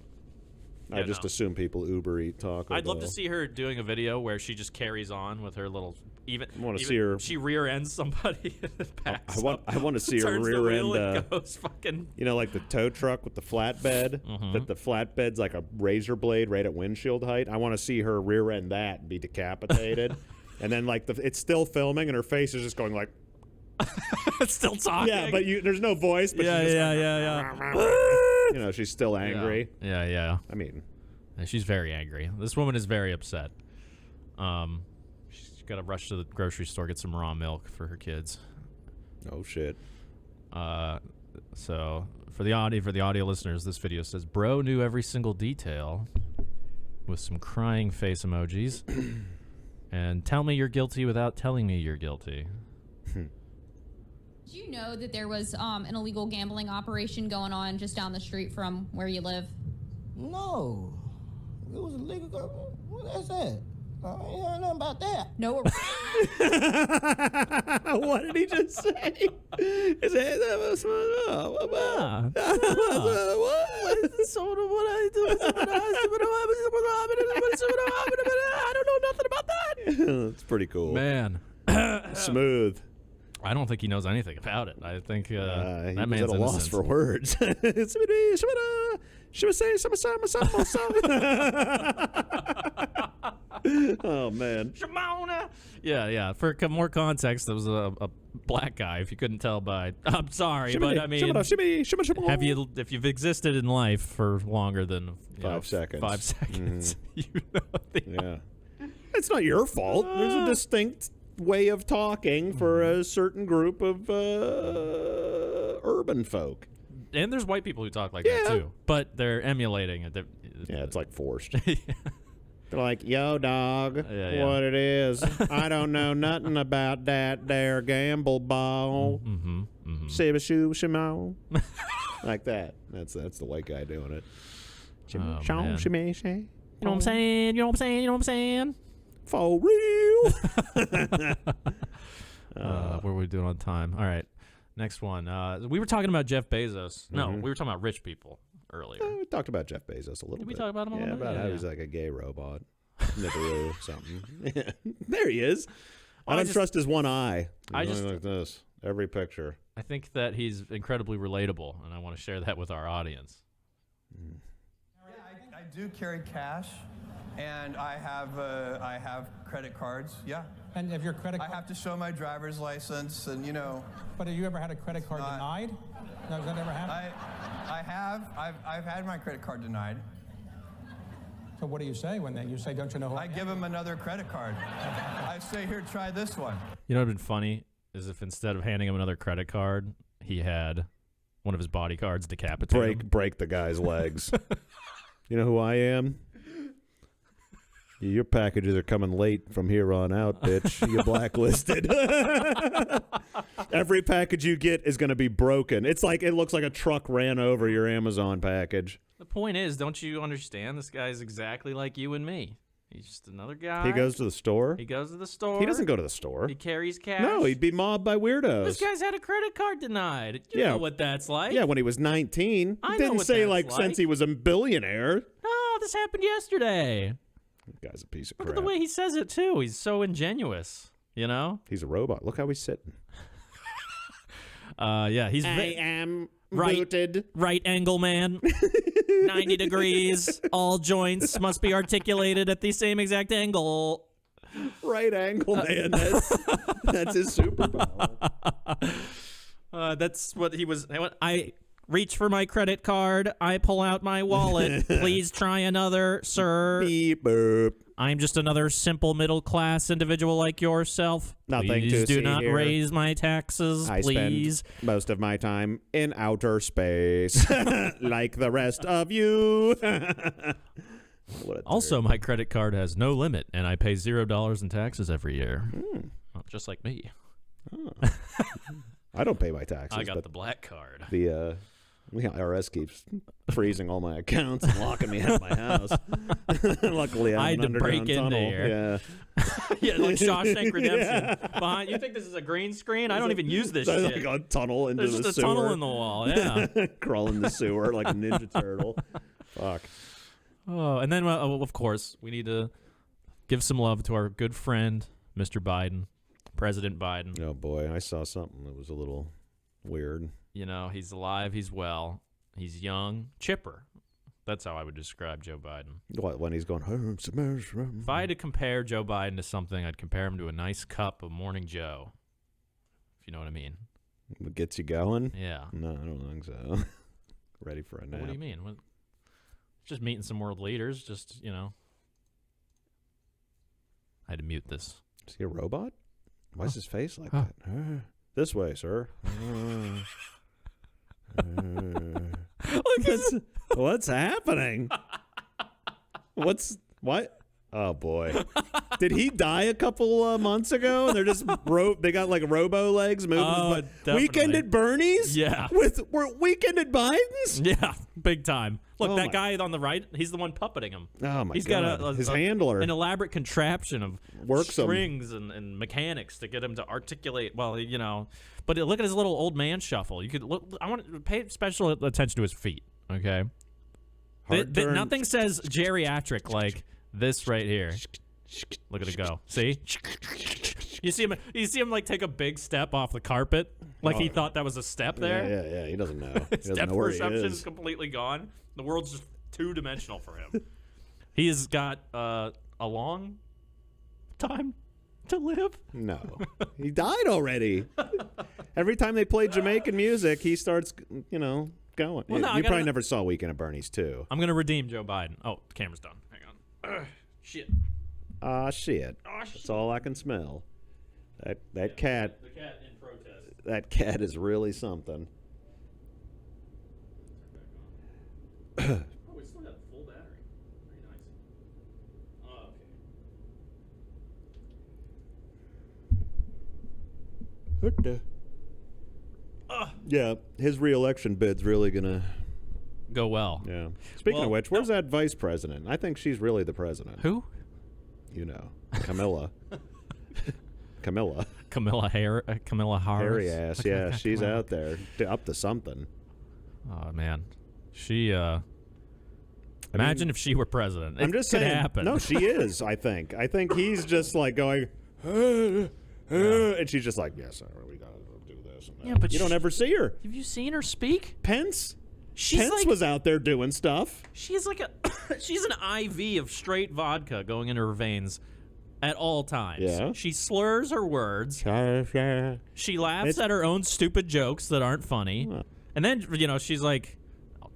I just assume people Uber eat Taco Bell. I'd love to see her doing a video where she just carries on with her little. I want to see her. She rear ends somebody. I want to see her rear end. And goes fucking. You know, like the tow truck with the flatbed. That the flatbed's like a razor blade right at windshield height. I want to see her rear end that and be decapitated, and then like it's still filming and her face is just going like. It's still talking. Yeah, but there's no voice. But yeah. You know, she's still angry. Yeah. I mean, she's very angry. This woman is very upset. She's got to rush to the grocery store, get some raw milk for her kids. Oh shit. So for the audio listeners, this video says, "Bro knew every single detail," with some crying face emojis, and "Tell me you're guilty without telling me you're guilty." Did you know that there was an illegal gambling operation going on just down the street from where you live? No. It was illegal. What is that? I ain't heard nothing about that. No. What did he just say? Is it? I don't know nothing about that. It's pretty cool. Man. Smooth. I don't think he knows anything about it. I think that man's at a loss for words. Oh man. Shimona. Yeah. For more context, there was a black guy. If you couldn't tell by, I'm sorry, but I mean, if you've existed in life for longer than 5 seconds, you know. It's not your fault. There's a distinct way of talking for a certain group of urban folk. And there's white people who talk like that too, but they're emulating it. It's like forced. They're like, yo, dog, what it is. I don't know nothing about that there gamble ball. Like that. That's the white guy doing it. You know what I'm saying? You know what I'm saying? For real. What are we doing on time? All right. Next one. We were talking about Jeff Bezos. No, we were talking about rich people earlier. We talked about Jeff Bezos a little bit. Did we talk about him a little bit? About how he's like a gay robot. Nibiru something. There he is. I don't trust his one eye. He's like this. Every picture. I think that he's incredibly relatable, and I want to share that with our audience. I do carry cash. And I have credit cards, yeah. And if your credit card... I have to show my driver's license and, you know... But have you ever had a credit card denied? No, has that ever happened? I have. I've had my credit card denied. So what do you say when you say, don't you know who I am? give him another credit card. I say, here, try this one. You know what would have been funny is if instead of handing him another credit card, he had one of his bodyguards decapitate break the guy's legs. You know who I am? Your packages are coming late from here on out, bitch. You're blacklisted. Every package you get is going to be broken. It looks like a truck ran over your Amazon package. The point is, don't you understand? This guy's exactly like you and me. He's just another guy. He goes to the store? He goes to the store. He doesn't go to the store. He carries cash. No, he'd be mobbed by weirdos. This guy's had a credit card denied. You know what that's like. Yeah, when he was 19. I He know didn't what say that's like. since he was a billionaire. No, this happened yesterday. That guy's a piece of Look crap. at the way he says it, too. He's so ingenuous, you know? He's a robot. Look how he's sitting. He's... I am booted. Right angle man. 90 degrees. All joints must be articulated at the same exact angle. Right angle man. That's his superpower. That's what he was... I reach for my credit card. I pull out my wallet. Please try another, sir. Beep boop. I'm just another simple middle-class individual like yourself. Nothing please to do see not here. raise my taxes, I please. spend most of my time in outer space, like the rest of you. What a Also, turd. my credit card has no limit, and I pay $0 in taxes every year. Well, just like me. I don't pay my taxes. I got but the black card. the IRS keeps freezing all my accounts and locking me out of my house. Luckily, I had have an to break underground into tunnel. here. Yeah, like Shawshank Redemption. Behind, you think this is a green screen? I don't even use this There's shit. like a tunnel into There's the just a sewer. tunnel in the wall. Yeah. Crawl in the sewer like a Ninja Turtle. Fuck. Oh, and then of course we need to give some love to our good friend, Mr. Biden, President Biden. Oh boy, I saw something that was a little weird. You know, he's alive, he's well, he's young, chipper. That's how I would describe Joe Biden. What, when he's going, If I had to compare Joe Biden to something, I'd compare him to a nice cup of Morning Joe. If you know what I mean. it gets you going? Yeah. No, I don't think so. Ready for a nap. What do you mean? Just meeting some world leaders, just, you know. I had to mute this. Is he a robot? Why is his face like that? This way, sir. What's happening? What? Oh boy! Did he die a couple months ago? And they're just they got like robo legs moving. Oh, Weekend at Bernie's. Yeah. We're Weekend at Biden's. Yeah, big time. Look, Oh that my- guy on the right, he's the one puppeting him. Oh my He's God! got His handler. an elaborate contraption of Works 'em. strings and mechanics to get him to articulate. Well, you know, but look at his little old man shuffle. You could look. I want to pay special attention to his feet. Okay. Hard-turned- Nothing says geriatric like this right here. Look at it go. See? You see him like take a big step off the carpet, like he thought that was a step there. Yeah. He doesn't know. He doesn't Depth know where perception he is is. completely gone. The world's just two-dimensional for him. He has got a long time to live. No, he died already. Every time they play Jamaican music, he starts, going. Well, Yeah, no, I you gotta- probably never saw Weekend at Bernie's too. I'm gonna redeem Joe Biden. Oh, the camera's done. Hang on. Shit. Ah, shit. Aw, shit. That's all I can smell. That cat. The cat in protest. That cat is really something. Oh, we still got full battery. Very nice. Oh, okay. What the? Yeah, his re-election bid's really gonna Go well. Yeah. Speaking Well, of which, where's that vice president? I think she's really the president. Who? You know, Camilla. Camilla. Camilla Harris. Hairy ass. Yeah, she's out there up to something. Oh man, she. Imagine if she were president. I'm just could saying. happen. No, she is. I think he's just like going, and she's just like, yes, sir, we gotta do this. And that. Yeah, but you don't ever see her. Have you seen her speak? Pence. She's Pence like, was out there doing stuff. She's like she's an IV of straight vodka going into her veins at all times. Yeah. She slurs her words. She laughs at her own stupid jokes that aren't funny. And then, she's like,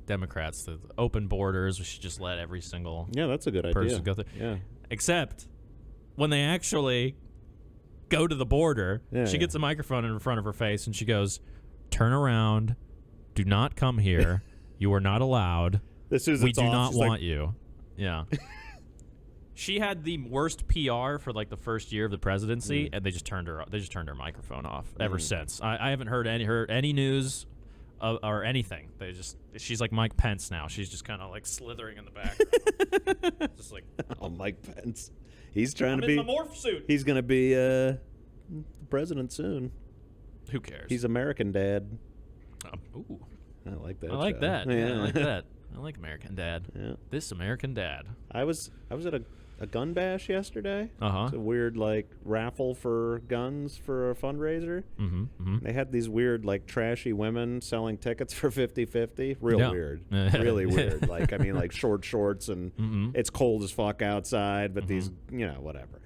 Democrats, the open borders, we should just let every single Yeah, that's a good person idea. go through. Yeah. Except when they actually go to the border, she gets a microphone in front of her face and she goes, "Turn around. Do not come here. You are not allowed. This is we do not want you." Yeah. She had the worst PR for like the first year of the presidency, and they just turned her microphone off ever since. I haven't heard any news or anything. She's like Mike Pence now. She's just kind of like slithering in the back, just like Mike Pence. He's trying I'm to be in the morph suit. He's gonna be the president soon. Who cares? He's American Dad. Ooh. I like that. I like show. that. Yeah, I like that. I like American Dad. Yeah. This American Dad. I was at a gun bash yesterday. Uh-huh. It's a weird raffle for guns for a fundraiser. Mm-hmm. They had these weird trashy women selling tickets for 50-50. Real Yeah. weird. Really weird. Like short shorts and it's cold as fuck outside, but these, whatever.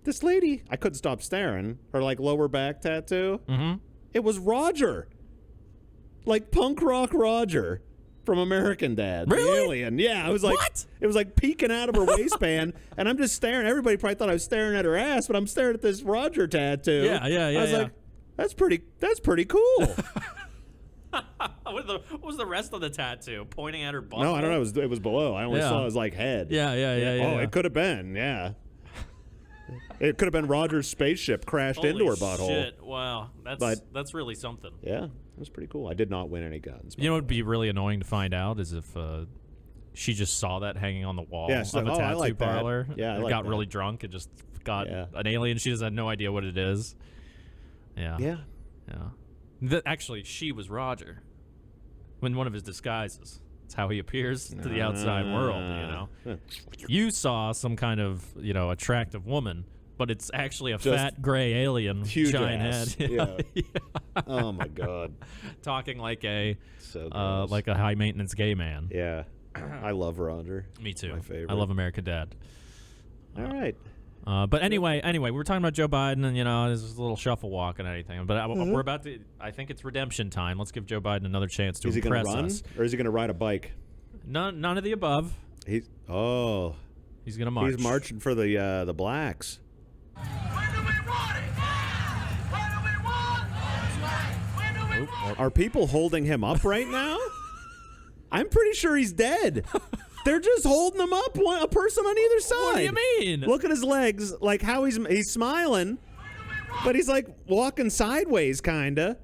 This lady, I couldn't stop staring. Her lower back tattoo. Mm-hmm. It was Roger. Like punk rock Roger. from American Dad. Really? The alien. Yeah, I was like, What? It was like peeking out of her waistband, and I'm just staring. Everybody probably thought I was staring at her ass, but I'm staring at this Roger tattoo. Yeah. I was like, that's pretty cool. What was the rest of the tattoo? Pointing at her butt? No, I don't know. It was below. I only saw his like head. Yeah. Oh, it could have been. Yeah. It could have been Roger's spaceship crashed into her butthole. Shit. Wow. That's really something. Yeah, it was pretty cool. I did not win any guns. You know what would be really annoying to find out is if she just saw that hanging on the wall Yeah, of she's a like, "Oh, I tattoo like that." parlor. Yeah, I and like got that. really drunk and just got an alien. She just had no idea what it is. Yeah. Yeah. Actually, she was Roger. In one of his disguises. It's how he appears to the outside world, you know. You saw some kind of, attractive woman, but it's actually a fat gray alien, Huge giant ass. head. Yeah. Oh my God. Talking like a So gross. like a high maintenance gay man. Yeah. I love Roger. Me too. My favorite. I love American Dad. All right. But anyway, we were talking about Joe Biden and, there's a little shuffle walk and everything. But we're about to, I think it's redemption time. Let's give Joe Biden another chance to impress gonna run, us. or is he going to ride a bike? None of the above. He's going to march. He's marching for the blacks. Are people holding him up right now? I'm pretty sure he's dead. They're just holding him up, a person on either side. What do you mean? Look at his legs, like how he's smiling, but he's like walking sideways, kinda.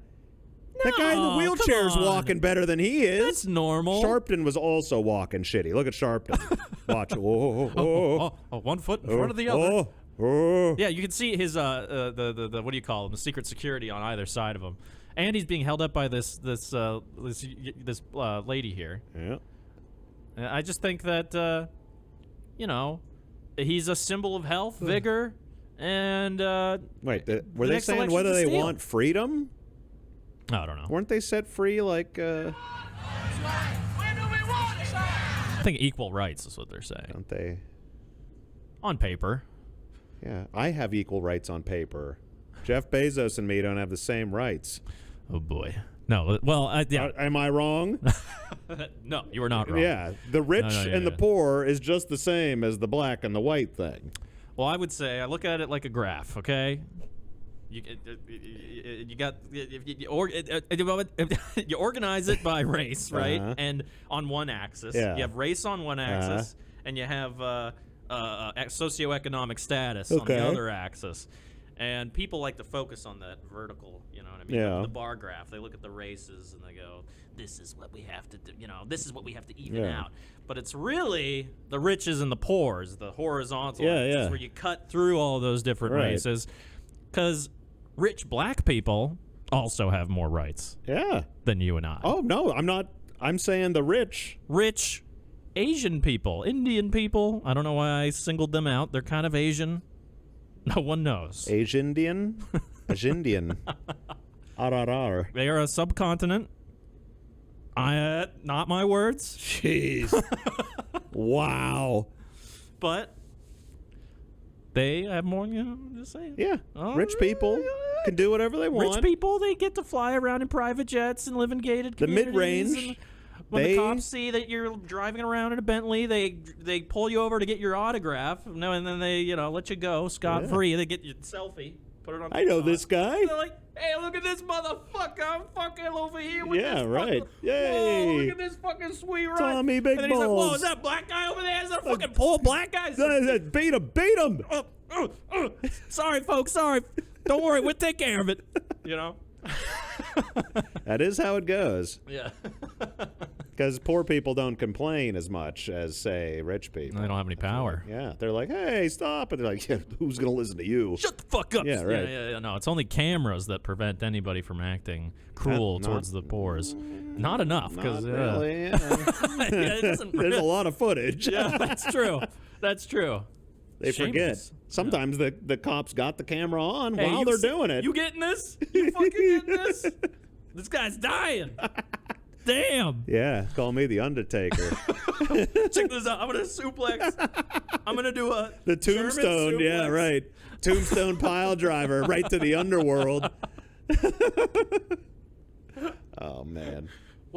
That guy in the wheelchair's walking better than he is. That's normal. Sharpton was also walking shitty. Look at Sharpton. Watch. Oh, 1 foot in front of the other. Oh. Yeah, you can see his the what do you call him? The secret security on either side of him, and he's being held up by this lady here. Yeah. I just think that he's a symbol of health, vigor, and wait. Were they saying whether they want freedom? I don't know. Weren't they set free like? I think equal rights is what they're saying. Don't they? On paper. Yeah, I have equal rights on paper. Jeff Bezos and me don't have the same rights. Oh boy. No. Well, yeah. Am I wrong? No, you are not wrong. Yeah, the rich and the poor is just the same as the black and the white thing. Well, I would say I look at it like a graph. Okay. You organize it by race, right? And on one axis, you have race on one axis, and you have socioeconomic status on the other axis. And people like to focus on that vertical, you know what I mean? Yeah. The bar graph. They look at the races and they go, "This is what we have to do. This is what we have to even out." But it's really the riches and the poors, the horizontal axis, where you cut through all those different races, because rich black people also have more rights than you and I. Oh, no, I'm not. I'm saying the rich. Rich Asian people, Indian people. I don't know why I singled them out. They're kind of Asian. No one knows. Asian-Indian? Asian-Indian. Ararar. They are a subcontinent. Not my words. Jeez. Wow. But they have more, just saying. Yeah. Rich people can do whatever they want. Rich people, they get to fly around in private jets and live in gated communities. The mid-range. When the cops see that you're driving around in a Bentley, they pull you over to get your autograph. And then they let you go scot-free. They get your selfie, put it on. I know this guy. They're like, "Hey, look at this motherfucker! I'm fucking over here with this right. fucking, Yay! Whoa, look at this fucking sweet ride. Tommy Big And then he's like, Balls. "Whoa, is that black guy over there? Is that a fucking poor black guy?" Beat him! Sorry, folks. Sorry. Don't worry. We'll take care of it. That is how it goes. Yeah. Because poor people don't complain as much as, say, rich people. They don't have any power. Yeah. They're like, "Hey, stop." And they're like, "Yeah, who's going to listen to you?" Shut the fuck up. Yeah, right. Yeah. No, it's only cameras that prevent anybody from acting cruel towards the poors. Not enough. Not Cause, really. Yeah, it doesn't There's a lot of footage. Yeah, that's true. That's true. They forget. Sometimes the cops got the camera on while they're doing it. You getting this? You fucking getting this? This guy's dying. Damn. Yeah, call me the Undertaker. Check this out. I'm gonna suplex. I'm gonna do the tombstone. Yeah, right. Tombstone pile driver right to the underworld. Oh man.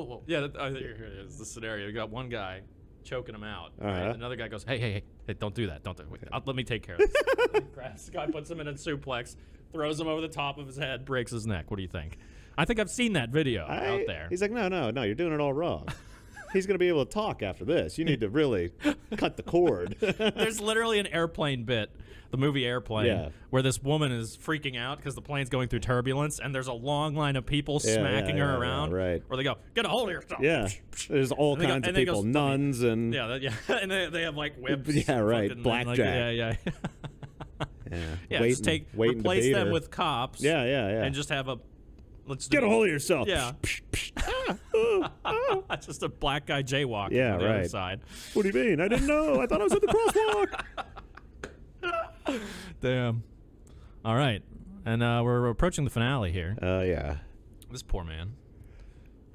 whoa. Yeah, here it is. The scenario. You got one guy choking him out. Right? Uh-huh. Another guy goes, hey, don't do that. Don't do it. Wait, let me take care of this. Grabs the guy, puts him in a suplex, throws him over the top of his head, breaks his neck. What do you think? I think I've seen that video out there. He's like, no, you're doing it all wrong. He's going to be able to talk after this. You need to really cut the cord. There's literally an airplane bit, the movie Airplane, where this woman is freaking out because the plane's going through turbulence, and there's a long line of people smacking her around. Right. Where they go, get a hold of yourself. Yeah. There's all kinds of people, nuns and... Yeah, and they have like whips. Yeah, right. Blackjack. Yeah. Just replace them with cops. Yeah. And just have a... Get a hold of yourself. Yeah. Just a black guy jaywalking on the other side. What do you mean? I didn't know. I thought I was at the crosswalk. Damn. All right. And we're approaching the finale here. Yeah. This poor man.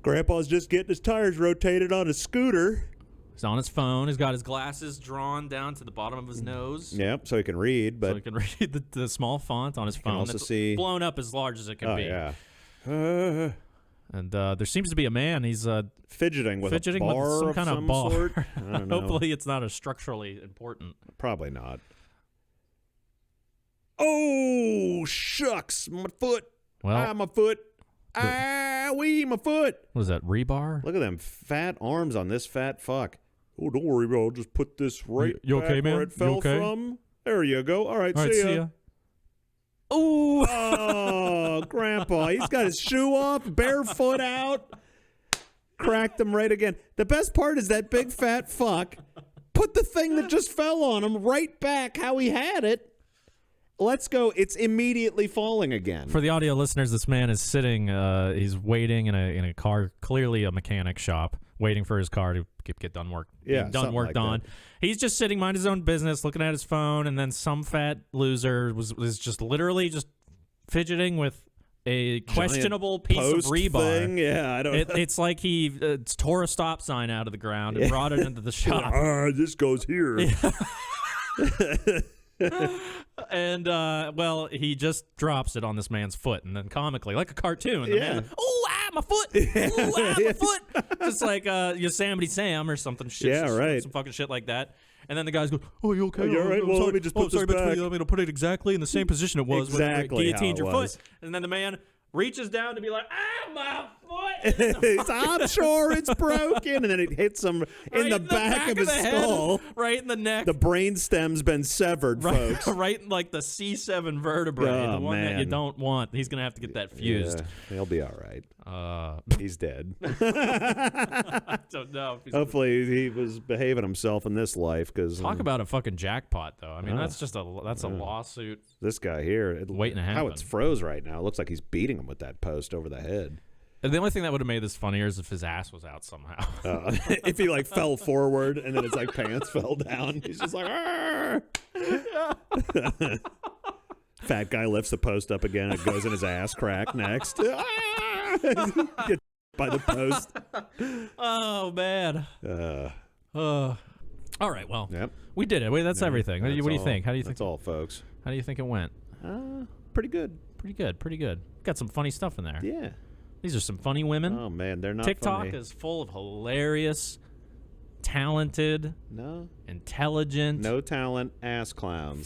Grandpa's just getting his tires rotated on his scooter. He's on his phone. He's got his glasses drawn down to the bottom of his nose. Yep, so he can read. But so he can read the small font on his phone. Also see blown up as large as it can be. Yeah. And there seems to be a man. He's fidgeting with some kind of bar. Sort. I don't know. Hopefully, it's not as structurally important. Probably not. Oh shucks, my foot! Well, my foot! My foot! What is that? Rebar? Look at them fat arms on this fat fuck. Oh, don't worry, bro. I'll just put this right you okay, back man? where it fell from. There you go. All right, see ya. Ooh. Oh, Grandpa. He's got his shoe off, barefoot out. Cracked him right again. The best part is that big fat fuck put the thing that just fell on him right back how he had it. Let's go. It's immediately falling again. For the audio listeners, this man is sitting, he's waiting in a car, clearly a mechanic shop, waiting for his car to get done worked on. That. He's just sitting, mind his own business, looking at his phone, and then some fat loser was just literally just fidgeting with a questionable piece of rebar. Thing. Yeah, I don't know. It's like he tore a stop sign out of the ground and brought it into the shop. This goes here. And well, he just drops it on this man's foot, and then comically, like a cartoon, the man, my foot, my foot, just like Yosemite Sam or something. Some fucking shit like that. And then the guys go, "Oh, you okay? You're right. Well, let me just put this back. I'm gonna put it exactly in the same position it was when you guillotined your foot." And then the man reaches down to be like, my foot! I'm sure it's broken. And then it hits him in the back of his skull. Right in the neck. The brain stem's been severed, folks. Right in like the C7 vertebrae, the one that you don't want. He's going to have to get that fused. Yeah, he'll be all right. He's dead. I don't know. Hopefully he was behaving himself in this life. Talk about a fucking jackpot, though. I mean, that's a lawsuit. This guy here, waiting to happen. How it's froze right now. It looks like he's beating him with that post over the head. And the only thing that would have mat this funnier is if his ass was out somehow. If he like fell forward and then his like pants fell down. He's just like, fat guy lifts the post up again. It goes in his ass crack next. Get by the post. Oh, man. All right, well, we did it. That's everything. What do you think? How do you think? That's all, folks. How do you think it went? Pretty good. Pretty good. Got some funny stuff in there. Yeah. These are some funny women. Oh, man, they're not TikTok funny. is full of hilarious, talented, intelligent. No talent, ass clowns.